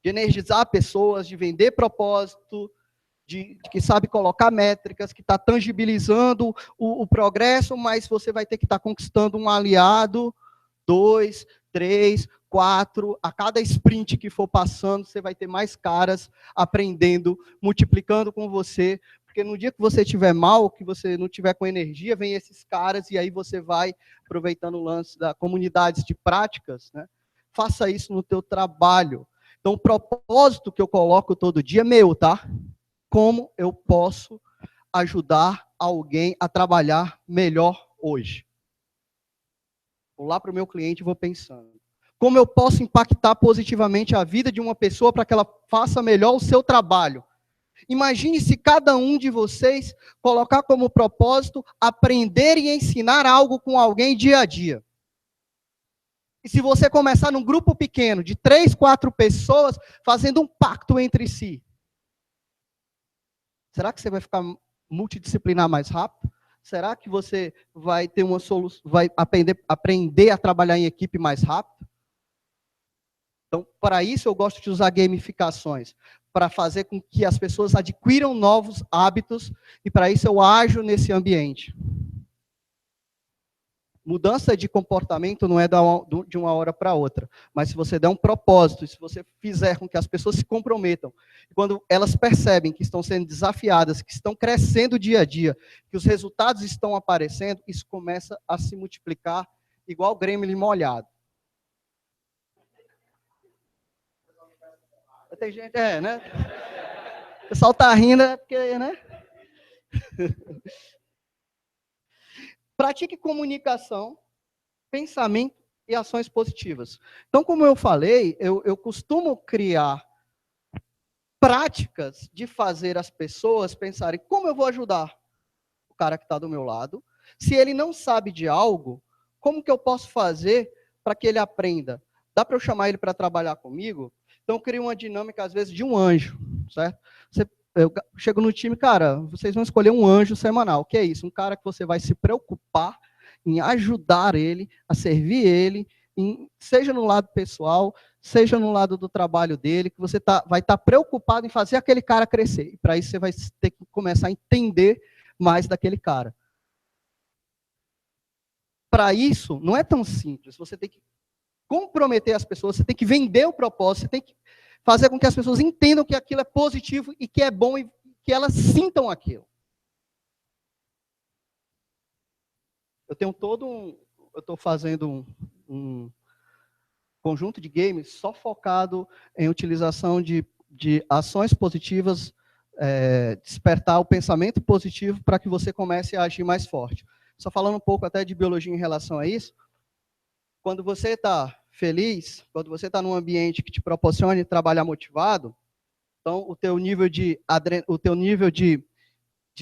de energizar pessoas, de vender propósito, de que sabe colocar métricas, que está tangibilizando o progresso, mas você vai ter que estar conquistando um aliado, 2, 3, 4, a cada sprint que for passando, você vai ter mais caras aprendendo, multiplicando com você, porque no dia que você estiver mal, que você não estiver com energia, vem esses caras e aí você vai aproveitando o lance da comunidades de práticas, né? Faça isso no teu trabalho. Então, o propósito que eu coloco todo dia é meu, tá? Como eu posso ajudar alguém a trabalhar melhor hoje? Vou lá para o meu cliente e vou pensando. Como eu posso impactar positivamente a vida de uma pessoa para que ela faça melhor o seu trabalho? Imagine se cada um de vocês colocar como propósito aprender e ensinar algo com alguém dia a dia. E se você começar num grupo pequeno, de 3, 4 pessoas, fazendo um pacto entre si, será que você vai ficar multidisciplinar mais rápido? Será que você vai ter uma solução, vai aprender a trabalhar em equipe mais rápido? Então, para isso eu gosto de usar gamificações, para fazer com que as pessoas adquiram novos hábitos, e para isso eu ajo nesse ambiente. Mudança de comportamento não é de uma hora para outra, mas se você der um propósito, se você fizer com que as pessoas se comprometam, e quando elas percebem que estão sendo desafiadas, que estão crescendo dia a dia, que os resultados estão aparecendo, isso começa a se multiplicar igual gremlin molhado. Tem gente, né? O pessoal tá rindo, porque, né? Pratique comunicação, pensamento e ações positivas. Então, como eu falei, eu costumo criar práticas de fazer as pessoas pensarem como eu vou ajudar o cara que está do meu lado. Se ele não sabe de algo, como que eu posso fazer para que ele aprenda? Dá para eu chamar ele para trabalhar comigo? Então, eu crio uma dinâmica, às vezes, de um anjo, certo? Eu chego no time, cara, vocês vão escolher um anjo semanal. O que é isso? Um cara que você vai se preocupar em ajudar ele, a servir ele, seja no lado pessoal, seja no lado do trabalho dele, que você vai estar preocupado em fazer aquele cara crescer. E para isso você vai ter que começar a entender mais daquele cara. Para isso, não é tão simples. Você tem que comprometer as pessoas, você tem que vender o propósito, você tem que fazer com que as pessoas entendam que aquilo é positivo e que é bom e que elas sintam aquilo. Eu estou fazendo um conjunto de games só focado em utilização de ações positivas, despertar o pensamento positivo para que você comece a agir mais forte. Só falando um pouco até de biologia em relação a isso, quando você está feliz, quando você está num ambiente que te proporcione trabalhar motivado, então o teu nível de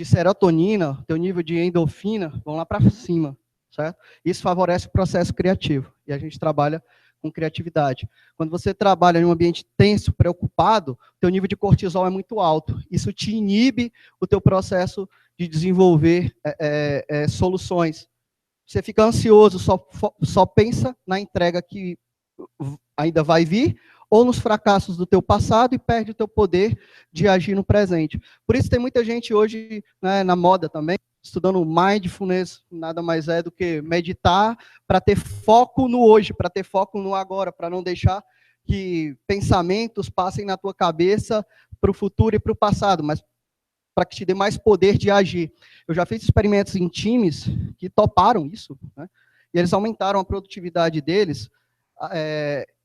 serotonina, o teu nível de endorfina vão lá para cima, certo? Isso favorece o processo criativo, e a gente trabalha com criatividade. Quando você trabalha em um ambiente tenso, preocupado, o teu nível de cortisol é muito alto. Isso te inibe o teu processo de desenvolver soluções. Você fica ansioso, só pensa na entrega que ainda vai vir, ou nos fracassos do teu passado e perde o teu poder de agir no presente. Por isso tem muita gente hoje, né, na moda também, estudando mindfulness, nada mais é do que meditar para ter foco no hoje, para ter foco no agora, para não deixar que pensamentos passem na tua cabeça para o futuro e para o passado, mas para que te dê mais poder de agir. Eu já fiz experimentos em times que toparam isso, né? E eles aumentaram a produtividade deles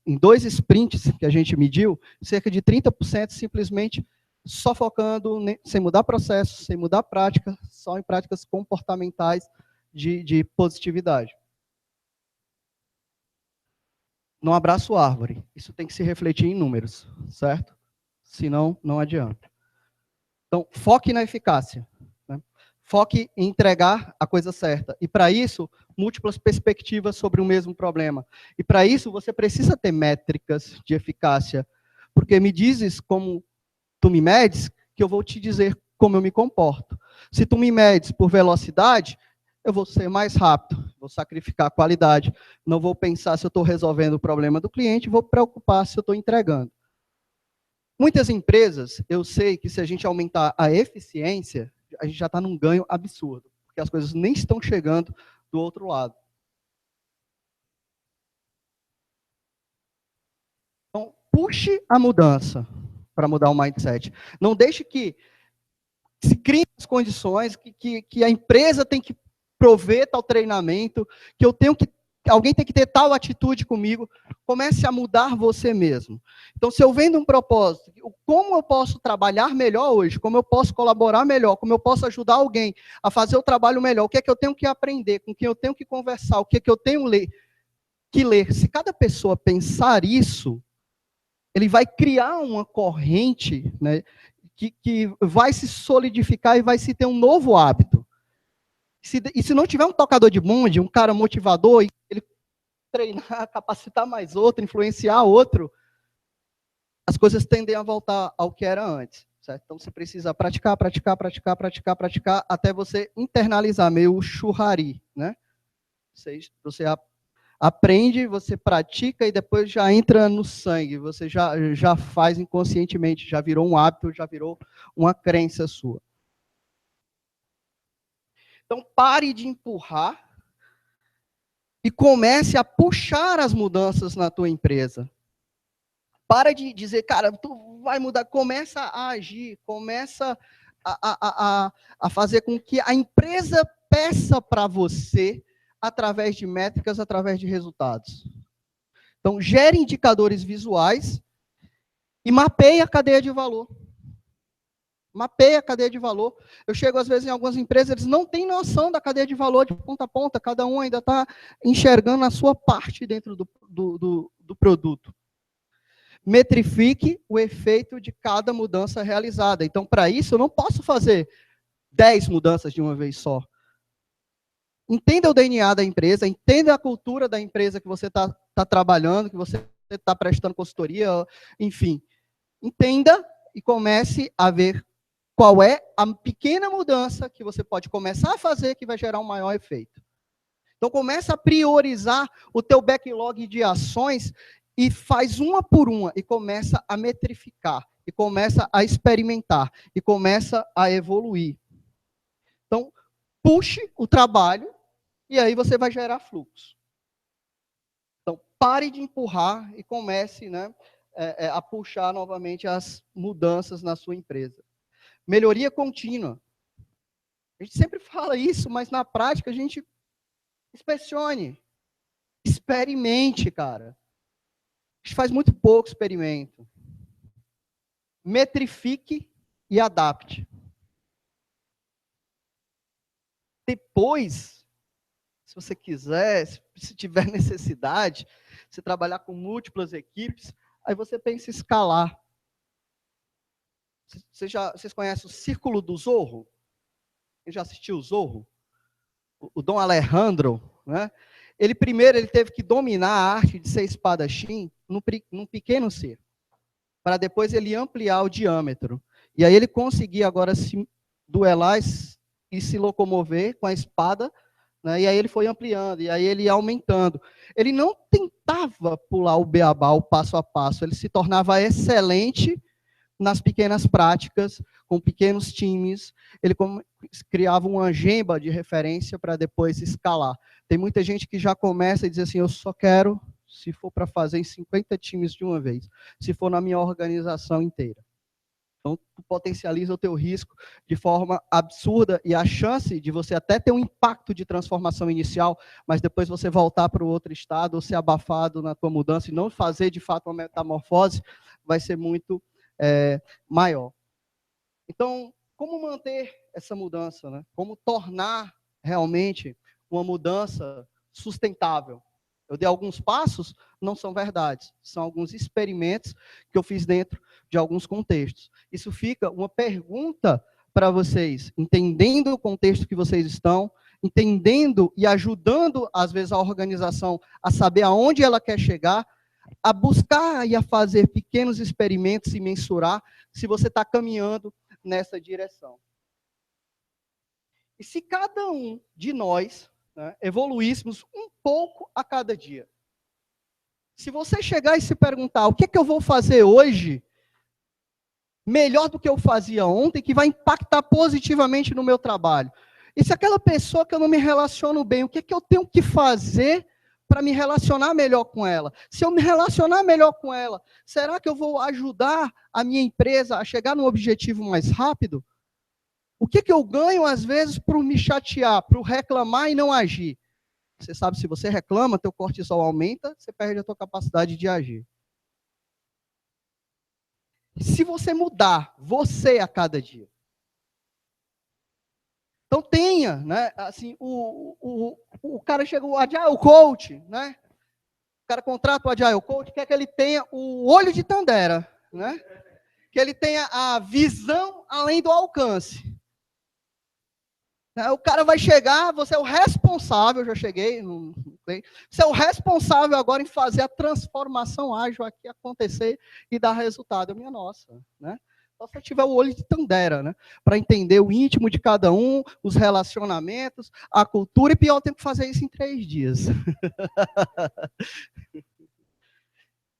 em 2 sprints que a gente mediu, cerca de 30%, simplesmente só focando, sem mudar processo, sem mudar prática, só em práticas comportamentais de positividade. Não abraço árvore. Isso tem que se refletir em números, certo? Senão, não adianta. Então, foque na eficácia. Né? Foque em entregar a coisa certa. E, para isso, múltiplas perspectivas sobre o mesmo problema. E, para isso, você precisa ter métricas de eficácia. Porque me dizes como tu me medes, que eu vou te dizer como eu me comporto. Se tu me medes por velocidade, eu vou ser mais rápido, vou sacrificar a qualidade. Não vou pensar se eu estou resolvendo o problema do cliente, vou preocupar se eu estou entregando. Muitas empresas, eu sei que se a gente aumentar a eficiência, a gente já está num ganho absurdo, porque as coisas nem estão chegando do outro lado. Então, puxe a mudança para mudar o mindset. Não deixe que se criem as condições, que a empresa tem que prover tal treinamento, que alguém tem que ter tal atitude comigo. Comece a mudar você mesmo. Então, se eu vendo um propósito, como eu posso trabalhar melhor hoje, como eu posso colaborar melhor, como eu posso ajudar alguém a fazer o trabalho melhor, o que é que eu tenho que aprender, com quem eu tenho que conversar, o que é que eu tenho que ler. Se cada pessoa pensar isso, ele vai criar uma corrente, né, que vai se solidificar e vai se ter um novo hábito. E se não tiver um tocador de bonde, um cara motivador, e ele treinar, capacitar mais outro, influenciar outro, as coisas tendem a voltar ao que era antes. Certo? Então você precisa praticar, até você internalizar, meio churrari. Né? Você aprende, você pratica e depois já entra no sangue, você já faz inconscientemente, já virou um hábito, já virou uma crença sua. Então, pare de empurrar e comece a puxar as mudanças na tua empresa. Para de dizer, cara, tu vai mudar, começa a agir, começa a fazer com que a empresa peça para você através de métricas, através de resultados. Então, gere indicadores visuais e mapeie a cadeia de valor. Mapeia a cadeia de valor. Eu chego, às vezes, em algumas empresas, eles não têm noção da cadeia de valor de ponta a ponta, cada um ainda está enxergando a sua parte dentro do produto. Metrifique o efeito de cada mudança realizada. Então, para isso, eu não posso fazer 10 mudanças de uma vez só. Entenda o DNA da empresa, entenda a cultura da empresa que você está trabalhando, que você está prestando consultoria, enfim. Entenda e comece a ver qual é a pequena mudança que você pode começar a fazer que vai gerar um maior efeito. Então, começa a priorizar o teu backlog de ações e faz uma por uma, e começa a metrificar, e começa a experimentar, e começa a evoluir. Então, puxe o trabalho, e aí você vai gerar fluxo. Então, pare de empurrar e comece, né, a puxar novamente as mudanças na sua empresa. Melhoria contínua. A gente sempre fala isso, mas na prática a gente inspecione, experimente, cara. A gente faz muito pouco experimento. Metrifique e adapte. Depois, se você quiser, se tiver necessidade, você trabalhar com múltiplas equipes, aí você pensa em escalar. Vocês conhecem o Círculo do Zorro? Quem já assistiu o Zorro? O Dom Alejandro, né? Ele teve que dominar a arte de ser espadachim num pequeno ser, para depois ele ampliar o diâmetro. E aí ele conseguia agora se duelar e se locomover com a espada, né? E aí ele foi ampliando, e aí ele ia aumentando. Ele não tentava pular o beabá, o passo a passo, ele se tornava excelente nas pequenas práticas, com pequenos times, ele criava uma agenda de referência para depois escalar. Tem muita gente que já começa e diz assim, eu só quero, se for para fazer em 50 times de uma vez, se for na minha organização inteira. Então, tu potencializa o teu risco de forma absurda e a chance de você até ter um impacto de transformação inicial, mas depois você voltar para o outro estado ou ser abafado na tua mudança e não fazer, de fato, uma metamorfose, vai ser muito maior. Então, como manter essa mudança, né? Como tornar realmente uma mudança sustentável? Eu dei alguns passos, não são verdades, são alguns experimentos que eu fiz dentro de alguns contextos. Isso fica uma pergunta para vocês, entendendo o contexto que vocês estão, entendendo e ajudando, às vezes, a organização a saber aonde ela quer chegar, a buscar e a fazer pequenos experimentos e mensurar se você está caminhando nessa direção. E se cada um de nós, né, evoluíssemos um pouco a cada dia, se você chegar e se perguntar, o que é que eu vou fazer hoje, melhor do que eu fazia ontem, que vai impactar positivamente no meu trabalho? E se aquela pessoa que eu não me relaciono bem, o que é que eu tenho que fazer para me relacionar melhor com ela? Se eu me relacionar melhor com ela, será que eu vou ajudar a minha empresa a chegar num objetivo mais rápido? O que eu ganho, às vezes, por me chatear, por reclamar e não agir? Você sabe, se você reclama, teu cortisol aumenta, você perde a tua capacidade de agir. Se você mudar, você a cada dia. Então tenha, né, assim, o cara chega, o Agile Coach, né? O cara contrata o Agile Coach, quer que ele tenha o olho de Tandera, né? Que ele tenha a visão além do alcance. O cara vai chegar, você é o responsável, eu já cheguei, você é o responsável agora em fazer a transformação ágil aqui acontecer e dar resultado. Minha nossa, né? Só se eu tiver o olho de Tandera, né? Para entender o íntimo de cada um, os relacionamentos, a cultura, e pior, eu tenho que fazer isso em 3 dias.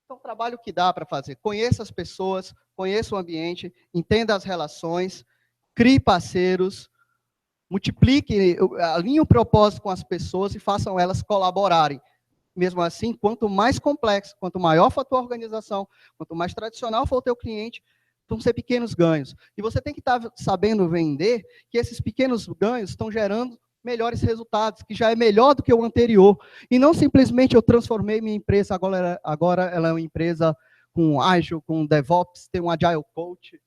Então, trabalho que dá para fazer. Conheça as pessoas, conheça o ambiente, entenda as relações, crie parceiros, multiplique, alinhe o propósito com as pessoas e façam elas colaborarem. Mesmo assim, quanto mais complexo, quanto maior for a tua organização, quanto mais tradicional for o teu cliente, vão ser pequenos ganhos. E você tem que estar sabendo vender que esses pequenos ganhos estão gerando melhores resultados, que já é melhor do que o anterior. E não simplesmente eu transformei minha empresa, agora ela é uma empresa com Agile, com DevOps, tem um Agile Coach.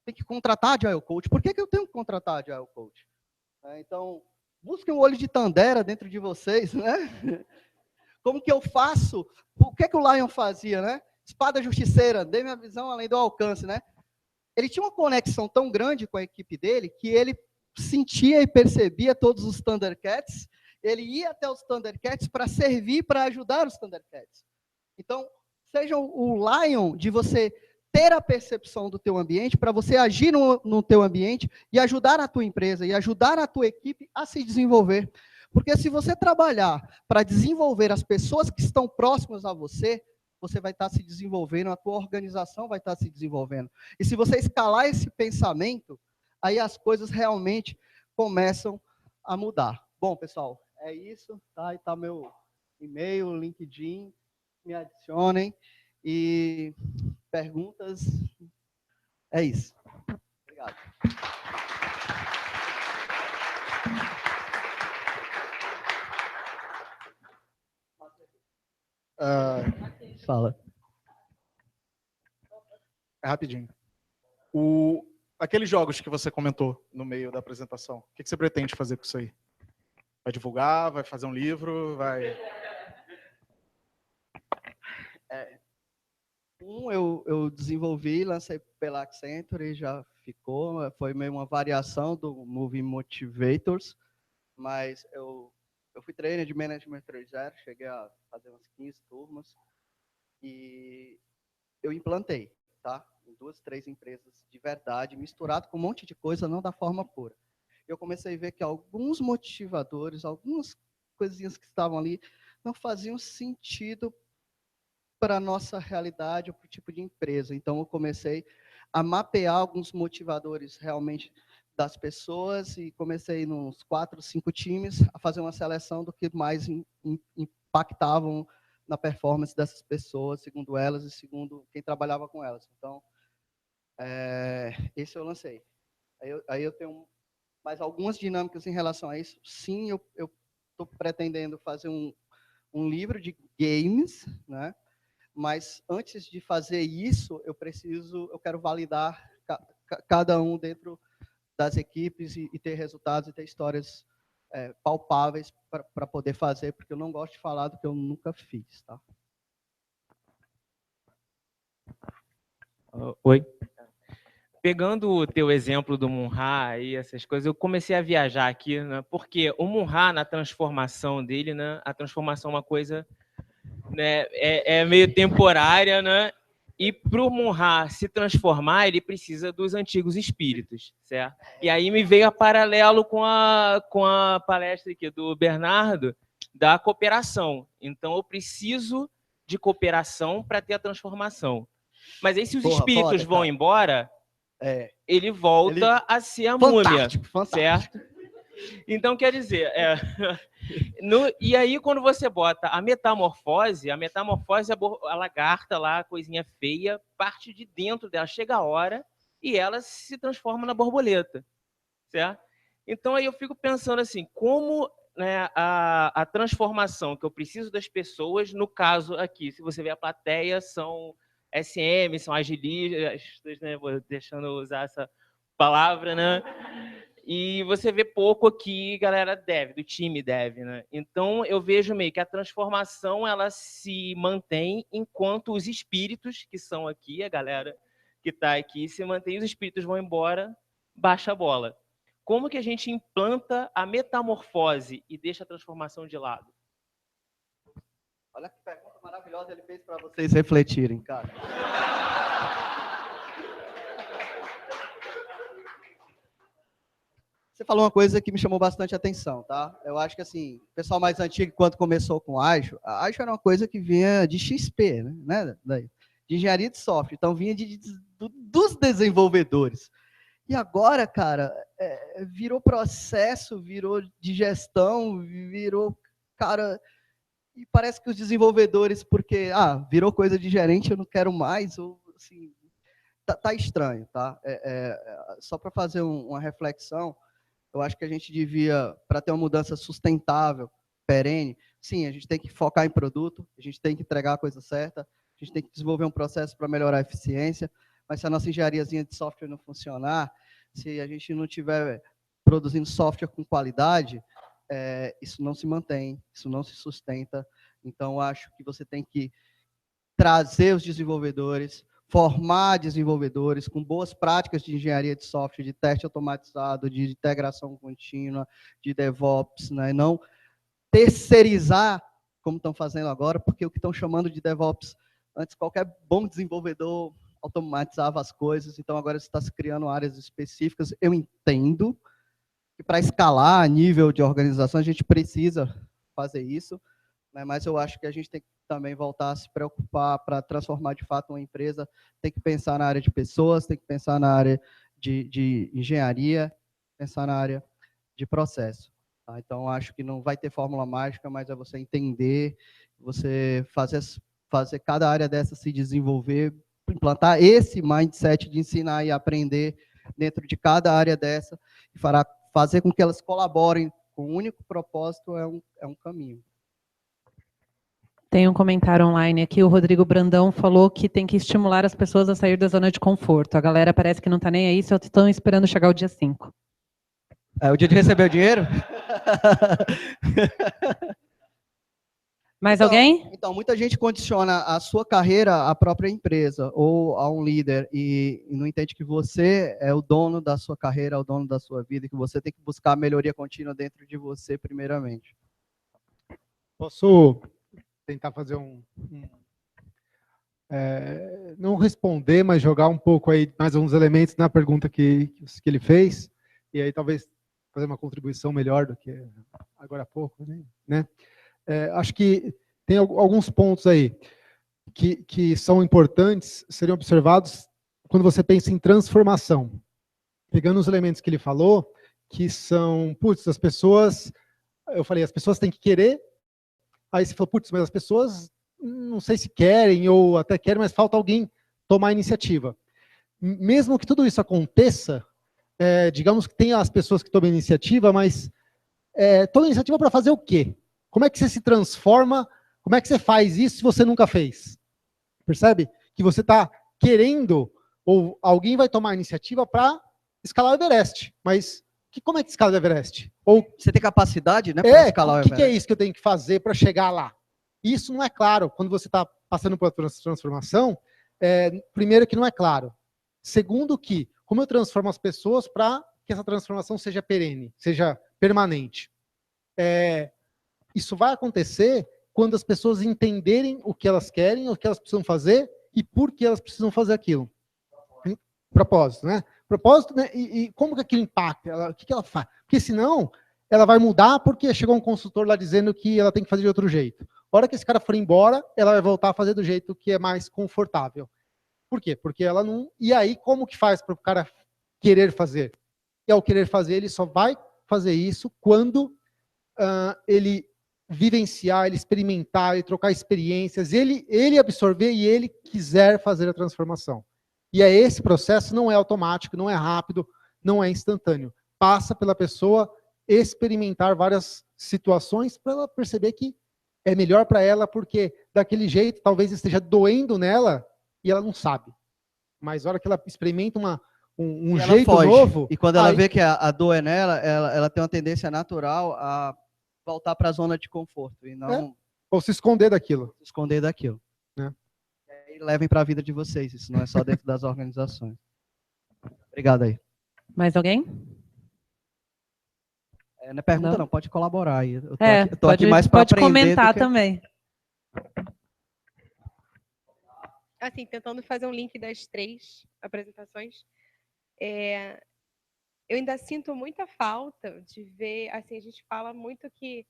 Tem que contratar Agile Coach. Por que eu tenho que contratar Agile Coach? Então, busquem o olho de Tandera dentro de vocês, né? Como que eu faço? O que o Lion fazia, né? Espada justiceira, dê minha visão além do alcance, né? Ele tinha uma conexão tão grande com a equipe dele que ele sentia e percebia todos os Thundercats, ele ia até os Thundercats para servir, para ajudar os Thundercats. Então, seja o Lion de você ter a percepção do teu ambiente, para você agir no teu ambiente e ajudar a tua empresa, e ajudar a tua equipe a se desenvolver. Porque se você trabalhar para desenvolver as pessoas que estão próximas a você, você vai estar se desenvolvendo, a tua organização vai estar se desenvolvendo. E se você escalar esse pensamento, aí as coisas realmente começam a mudar. Bom, pessoal, é isso, tá? Aí tá meu e-mail, LinkedIn, me adicionem e perguntas, é isso. Obrigado. Fala. É rapidinho. Aqueles jogos que você comentou no meio da apresentação, o que você pretende fazer com isso aí? Vai divulgar? Vai fazer um livro? Vai... Eu desenvolvi, lancei pela Accenture e já ficou. Foi meio uma variação do Movie Motivators, mas eu fui trainer de Management 3.0, cheguei a fazer umas 15 turmas e eu implantei, tá? Em 2, 3 empresas de verdade, misturado com um monte de coisa, não da forma pura. Eu comecei a ver que alguns motivadores, algumas coisinhas que estavam ali, não faziam sentido para a nossa realidade ou para o tipo de empresa. Então, eu comecei a mapear alguns motivadores realmente das pessoas e comecei nos 4, 5 times a fazer uma seleção do que mais impactavam na performance dessas pessoas, segundo elas e segundo quem trabalhava com elas. Então, esse eu lancei. Aí eu tenho mais algumas dinâmicas em relação a isso. Sim, eu estou pretendendo fazer um livro de games, né? Mas antes de fazer isso, eu quero validar cada um dentro das equipes e ter resultados e ter histórias palpáveis para poder fazer, porque eu não gosto de falar do que eu nunca fiz, tá? Oi. Pegando o teu exemplo do Munha e essas coisas, eu comecei a viajar aqui, né? Porque o Munha, na transformação dele, né? A transformação é uma coisa, né, é meio temporária, né? E para o Munha se transformar, ele precisa dos antigos espíritos, certo? E aí me veio a paralelo com a palestra aqui do Bernardo, da cooperação. Então, eu preciso de cooperação para ter a transformação. Mas aí, se os espíritos vão embora, ele volta a ser a múmia, certo? Então, quer dizer, e aí quando você bota a metamorfose, a lagarta lá, a coisinha feia, parte de dentro dela, chega a hora e ela se transforma na borboleta, certo? Então aí eu fico pensando assim, como, né, a transformação que eu preciso das pessoas, no caso aqui, se você vê a plateia, são SM, são agilistas, né, vou deixando eu usar essa palavra, né? E você vê pouco aqui, galera do time deve, né? Então, eu vejo meio que a transformação, ela se mantém enquanto os espíritos, que são aqui, a galera que está aqui, se mantém, os espíritos vão embora, baixa a bola. Como que a gente implanta a metamorfose e deixa a transformação de lado? Olha que pergunta maravilhosa ele fez para vocês refletirem, cara. Você falou uma coisa que me chamou bastante atenção, tá? Eu acho que, assim, o pessoal mais antigo, quando começou com a Agile era uma coisa que vinha de XP, né? De engenharia de software. Então, vinha dos desenvolvedores. E agora, cara, virou processo, virou de gestão, virou, cara... E parece que os desenvolvedores, porque, virou coisa de gerente, eu não quero mais, ou, assim, tá estranho, tá? Só para fazer uma reflexão, eu acho que a gente devia, para ter uma mudança sustentável, perene, sim, a gente tem que focar em produto, a gente tem que entregar a coisa certa, a gente tem que desenvolver um processo para melhorar a eficiência, mas se a nossa engenhariazinha de software não funcionar, se a gente não estiver produzindo software com qualidade, isso não se mantém, isso não se sustenta. Então, acho que você tem que trazer os desenvolvedores, formar desenvolvedores com boas práticas de engenharia de software, de teste automatizado, de integração contínua, de DevOps, né? Não terceirizar, como estão fazendo agora, porque o que estão chamando de DevOps, antes qualquer bom desenvolvedor automatizava as coisas, então agora está se criando áreas específicas. Eu entendo, para escalar a nível de organização, a gente precisa fazer isso, né? Mas eu acho que a gente tem que também voltar a se preocupar para transformar de fato uma empresa, tem que pensar na área de pessoas, tem que pensar na área de engenharia, pensar na área de processo. Tá? Então, acho que não vai ter fórmula mágica, mas é você entender, você fazer cada área dessa se desenvolver, implantar esse mindset de ensinar e aprender dentro de cada área dessa, e fazer com que elas colaborem com um único propósito é um caminho. Tem um comentário online aqui, o Rodrigo Brandão falou que tem que estimular as pessoas a sair da zona de conforto. A galera parece que não está nem aí, só estão esperando chegar o dia 5. É o dia de receber o dinheiro? Mais alguém? Então, muita gente condiciona a sua carreira à própria empresa ou a um líder e não entende que você é o dono da sua carreira, é o dono da sua vida, e que você tem que buscar a melhoria contínua dentro de você primeiramente. Posso tentar fazer não responder, mas jogar um pouco aí mais uns elementos na pergunta que ele fez, e aí talvez fazer uma contribuição melhor do que agora há pouco, né? Acho que tem alguns pontos aí que são importantes, seriam observados quando você pensa em transformação. Pegando os elementos que ele falou, que são, as pessoas, eu falei, as pessoas têm que querer, aí você falou, mas as pessoas não sei se querem ou até querem, mas falta alguém tomar a iniciativa. Mesmo que tudo isso aconteça, digamos que tem as pessoas que tomam a iniciativa, mas toma a iniciativa para fazer o quê? Como é que você se transforma? Como é que você faz isso se você nunca fez? Percebe? Que você está querendo, ou alguém vai tomar a iniciativa para escalar o Everest, mas como é que escala o Everest? Ou você tem capacidade, né, para escalar o Everest? O que é isso que eu tenho que fazer para chegar lá? Isso não é claro. Quando você está passando por uma transformação, primeiro que não é claro. Segundo que, como eu transformo as pessoas para que essa transformação seja perene, seja permanente. Isso vai acontecer quando as pessoas entenderem o que elas querem, o que elas precisam fazer e por que elas precisam fazer aquilo. Propósito, né? Propósito, né? E como que aquilo impacta? O que ela faz? Porque senão, ela vai mudar porque chegou um consultor lá dizendo que ela tem que fazer de outro jeito. A hora que esse cara for embora, ela vai voltar a fazer do jeito que é mais confortável. Por quê? Porque ela não... E aí, como que faz para o cara querer fazer? E ao querer fazer, ele só vai fazer isso quando ele vivenciar, ele experimentar, ele trocar experiências, ele absorver e ele quiser fazer a transformação. E esse processo não é automático, não é rápido, não é instantâneo. Passa pela pessoa experimentar várias situações para ela perceber que é melhor para ela, porque daquele jeito talvez esteja doendo nela e ela não sabe. Mas na hora que ela experimenta um jeito foge. novo... E quando ela vê que a dor é nela, ela tem uma tendência natural a voltar para a zona de conforto e não... Ou se esconder daquilo. Se esconder daquilo. E levem para a vida de vocês, isso não é só dentro das organizações. Obrigado aí. Mais alguém? Não é pergunta não, pode colaborar aí. Eu tô pode, aqui mais para aprender. Pode comentar também. Assim, tentando fazer um link das 3 apresentações, eu ainda sinto muita falta de ver, assim, a gente fala muito que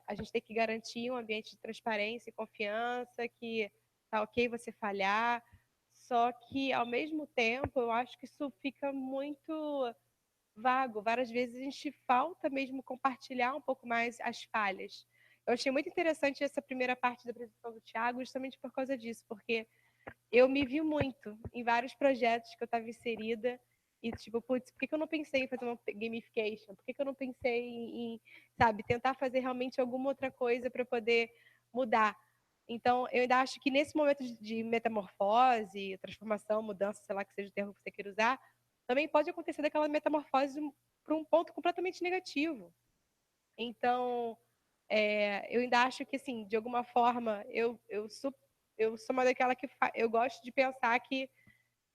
a gente tem que garantir um ambiente de transparência e confiança, que tá ok você falhar, só que, ao mesmo tempo, eu acho que isso fica muito vago. Várias vezes a gente falta mesmo compartilhar um pouco mais as falhas. Eu achei muito interessante essa primeira parte da apresentação do Thiago, justamente por causa disso, porque eu me vi muito em vários projetos que eu estava inserida e, tipo, putz, por que eu não pensei em fazer uma gamification? Por que eu não pensei em, sabe, tentar fazer realmente alguma outra coisa para poder mudar? Então, eu ainda acho que nesse momento de metamorfose, transformação, mudança, sei lá que seja o termo que você queira usar, também pode acontecer daquela metamorfose para um ponto completamente negativo. Então, eu ainda acho que, assim, de alguma forma, eu sou uma daquela que eu gosto de pensar que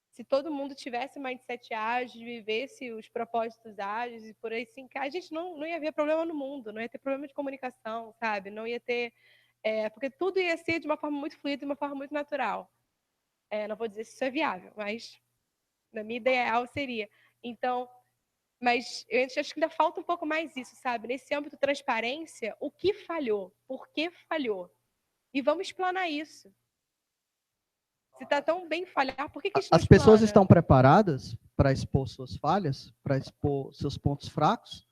se todo mundo tivesse mindset ágil, vivesse os propósitos ágeis e por aí assim, a gente não ia ver problema no mundo, não ia ter problema de comunicação, sabe? Não ia ter... porque tudo ia ser de uma forma muito fluida, de uma forma muito natural. Não vou dizer se isso é viável, mas na minha ideal seria. Então, Mas eu acho que ainda falta um pouco mais isso, sabe? Nesse âmbito transparência, o que falhou? Por que falhou? E vamos explanar isso. Se está tão bem falhar, por que a gente não As pessoas explana? estão preparadas para expor suas falhas, para expor seus pontos fracos?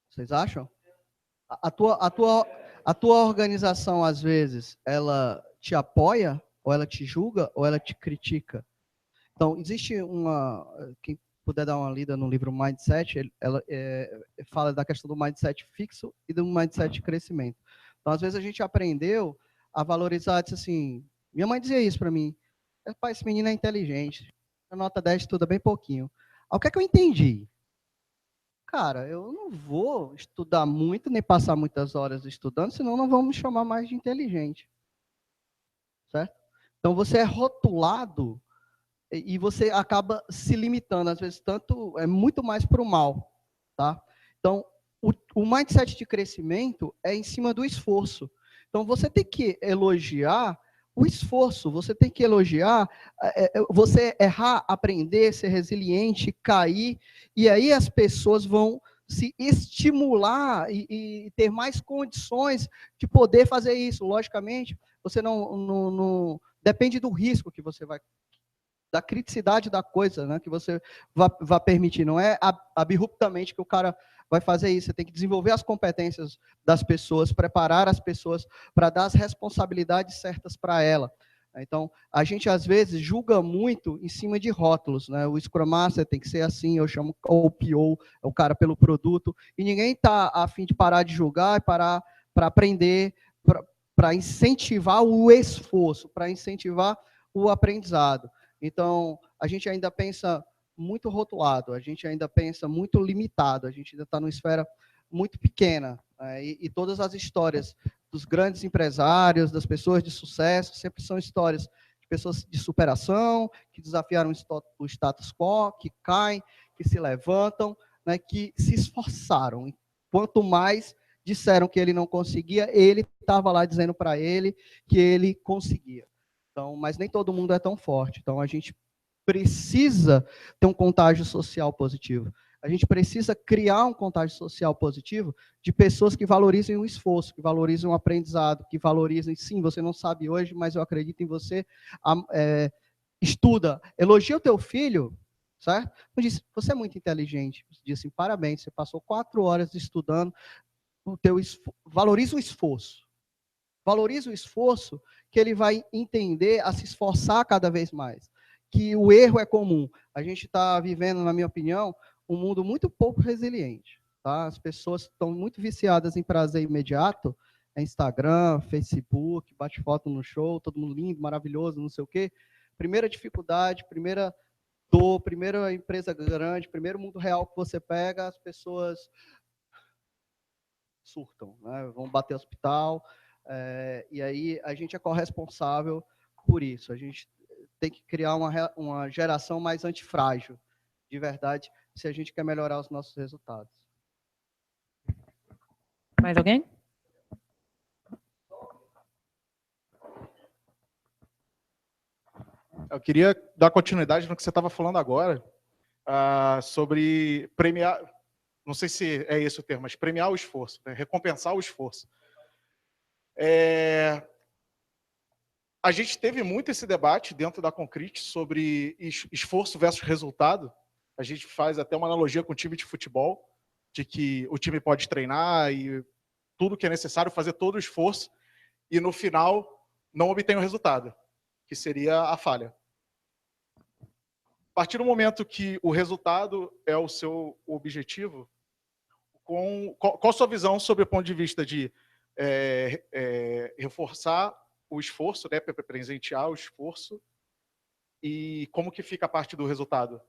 Vocês acham? A tua organização, às vezes, ela te apoia, ou ela te julga, ou ela te critica? Então, existe uma... Quem puder dar uma lida no livro Mindset, ela fala da questão do mindset fixo e do mindset de crescimento. Então, às vezes, a gente aprendeu a valorizar, disse assim... Minha mãe dizia isso para mim. Pai, esse menino é inteligente. A nota 10 estuda bem pouquinho. O que é que eu entendi? Cara, eu não vou estudar muito, nem passar muitas horas estudando, senão não vão me chamar mais de inteligente. Certo? Então, você é rotulado e você acaba se limitando, às vezes, tanto, é muito mais para o mal. Tá? Então, o mindset de crescimento é em cima do esforço. Então, você tem que elogiar o esforço, você tem que elogiar, você errar, aprender, ser resiliente, cair, e aí as pessoas vão se estimular e ter mais condições de poder fazer isso. Logicamente, você não depende do risco que você vai, da criticidade da coisa, né, que você vai permitir. Não é abruptamente que o cara vai fazer isso. Você tem que desenvolver as competências das pessoas, preparar as pessoas para dar as responsabilidades certas para ela. Então, a gente, às vezes, julga muito em cima de rótulos, né? O Scrum Master tem que ser assim, eu chamo o PO, é o cara pelo produto, e ninguém está a fim de parar de julgar e parar para aprender, para incentivar o esforço, para incentivar o aprendizado. Então, a gente ainda pensa muito rotulado, a gente ainda pensa muito limitado, a gente ainda está numa esfera muito pequena. E todas as histórias dos grandes empresários, das pessoas de sucesso, sempre são histórias de pessoas de superação, que desafiaram o status quo, que caem, que se levantam, né, que se esforçaram. Quanto mais disseram que ele não conseguia, ele estava lá dizendo para ele que ele conseguia. Então, mas nem todo mundo é tão forte. Então, a gente precisa ter um contágio social positivo. A gente precisa criar um contágio social positivo de pessoas que valorizem o esforço, que valorizem o aprendizado, que valorizem, sim, você não sabe hoje, mas eu acredito em você, estuda, elogia o teu filho, certo? Eu disse, você é muito inteligente. Eu disse assim, parabéns, você passou 4 horas estudando, valoriza o esforço. Valoriza o esforço, que ele vai entender a se esforçar cada vez mais. Que o erro é comum. A gente está vivendo, na minha opinião, um mundo muito pouco resiliente. Tá? As pessoas estão muito viciadas em prazer imediato, Instagram, Facebook, bate foto no show, todo mundo lindo, maravilhoso, não sei o quê. Primeira dificuldade, primeira dor, primeira empresa grande, primeiro mundo real que você pega, as pessoas surtam, né? Vão bater hospital, e aí a gente é corresponsável por isso. A gente tem que criar uma geração mais antifrágil, de verdade, se a gente quer melhorar os nossos resultados. Mais alguém? Eu queria dar continuidade no que você estava falando agora, sobre premiar, não sei se é esse o termo, mas premiar o esforço, né? Recompensar o esforço. A gente teve muito esse debate dentro da Concrete sobre esforço versus resultado. A gente faz até uma analogia com o time de futebol, de que o time pode treinar e tudo que é necessário, fazer todo o esforço, e no final não obtém o resultado, que seria a falha. A partir do momento que o resultado é o seu objetivo, qual a sua visão sobre o ponto de vista de reforçar o esforço, né, presentear o esforço, e como que fica a parte do resultado?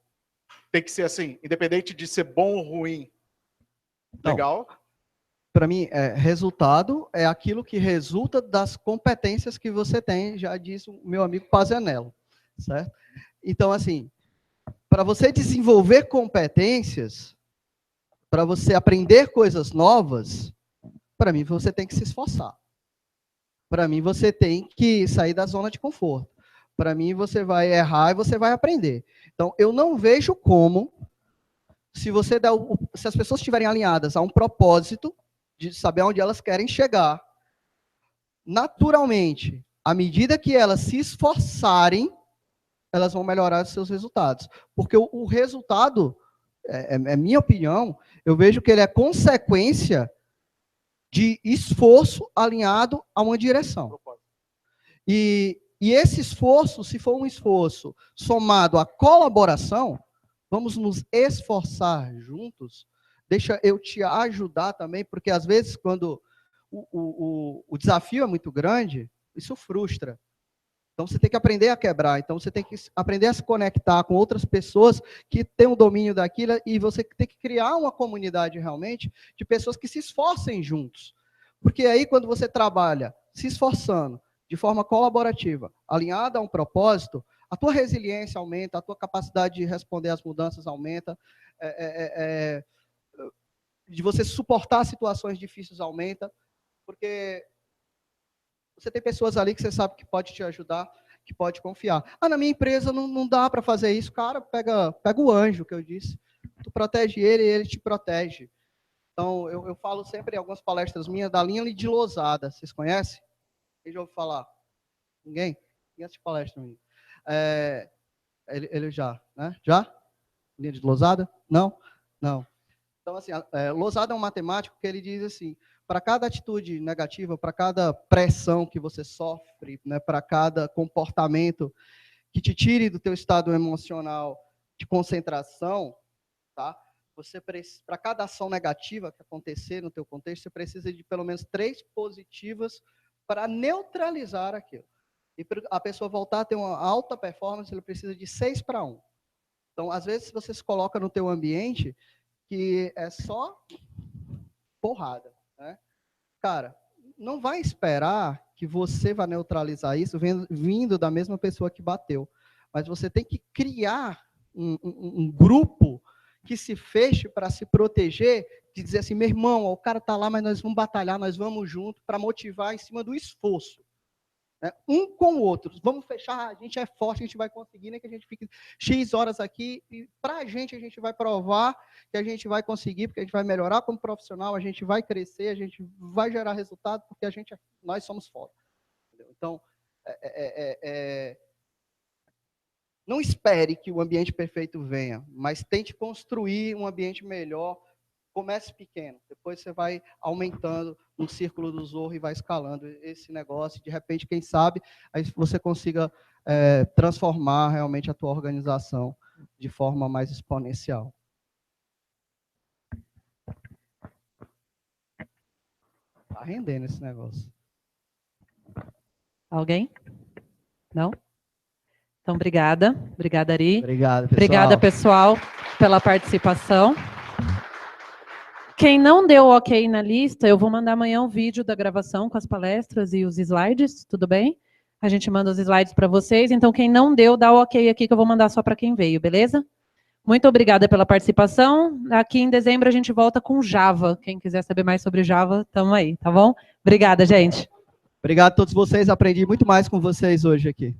Tem que ser assim, independente de ser bom ou ruim. Legal? Para mim, resultado é aquilo que resulta das competências que você tem, já disse o meu amigo Pazianello, certo? Então, assim, para você desenvolver competências, para você aprender coisas novas, para mim, você tem que se esforçar. Para mim, você tem que sair da zona de conforto. Para mim, você vai errar e você vai aprender. Então, eu não vejo como se você der se as pessoas estiverem alinhadas a um propósito de saber onde elas querem chegar, naturalmente, à medida que elas se esforçarem, elas vão melhorar os seus resultados. Porque o resultado, é minha opinião, eu vejo que ele é consequência de esforço alinhado a uma direção. E esse esforço, se for um esforço somado à colaboração, vamos nos esforçar juntos. Deixa eu te ajudar também, porque às vezes quando o desafio é muito grande, isso frustra. Então você tem que aprender a quebrar, então você tem que aprender a se conectar com outras pessoas que têm o domínio daquilo, e você tem que criar uma comunidade realmente de pessoas que se esforcem juntos. Porque aí quando você trabalha se esforçando de forma colaborativa, alinhada a um propósito, a tua resiliência aumenta, a tua capacidade de responder às mudanças aumenta, de você suportar situações difíceis aumenta, porque você tem pessoas ali que você sabe que pode te ajudar, que pode confiar. Ah, na minha empresa não dá para fazer isso. Cara, pega o anjo que eu disse. Tu protege ele e ele te protege. Então, eu falo sempre em algumas palestras minhas da linha de Losada. Vocês conhecem? Quem já ouviu falar? Ninguém? Ninguém assiste palestra minha. Ele já, né? Já? Linha de Losada? Não? Não. Então, assim, Losada é um matemático que ele diz assim, para cada atitude negativa, para cada pressão que você sofre, né, para cada comportamento que te tire do teu estado emocional de concentração, tá? Para cada ação negativa que acontecer no teu contexto, você precisa de pelo menos 3 positivas para neutralizar aquilo. E para a pessoa voltar a ter uma alta performance, ele precisa de 6 para 1. Então, às vezes, você se coloca no teu ambiente que é só porrada, né? Cara, não vai esperar que você vá neutralizar isso vindo da mesma pessoa que bateu. Mas você tem que criar um grupo que se feche para se proteger, de dizer assim, meu irmão, o cara está lá, mas nós vamos batalhar, nós vamos junto para motivar em cima do esforço. Né? Um com o outro. Vamos fechar, a gente é forte, a gente vai conseguir, nem que a gente fique X horas aqui, e para a gente vai provar que a gente vai conseguir, porque a gente vai melhorar como profissional, a gente vai crescer, a gente vai gerar resultado, porque nós somos foda. Entendeu? Então, não espere que o ambiente perfeito venha, mas tente construir um ambiente melhor. Comece pequeno, depois você vai aumentando no círculo do Zorro e vai escalando esse negócio. De repente, quem sabe, aí você consiga transformar realmente a tua organização de forma mais exponencial. Tá rendendo esse negócio. Alguém? Não? Então, obrigada. Obrigada, Ari. Obrigado, pessoal. Obrigada, pessoal, pela participação. Quem não deu ok na lista, eu vou mandar amanhã um vídeo da gravação com as palestras e os slides, tudo bem? A gente manda os slides para vocês, então quem não deu, dá o ok aqui que eu vou mandar só para quem veio, beleza? Muito obrigada pela participação. Aqui em dezembro a gente volta com Java. Quem quiser saber mais sobre Java, estamos aí, tá bom? Obrigada, gente. Obrigado a todos vocês, aprendi muito mais com vocês hoje aqui.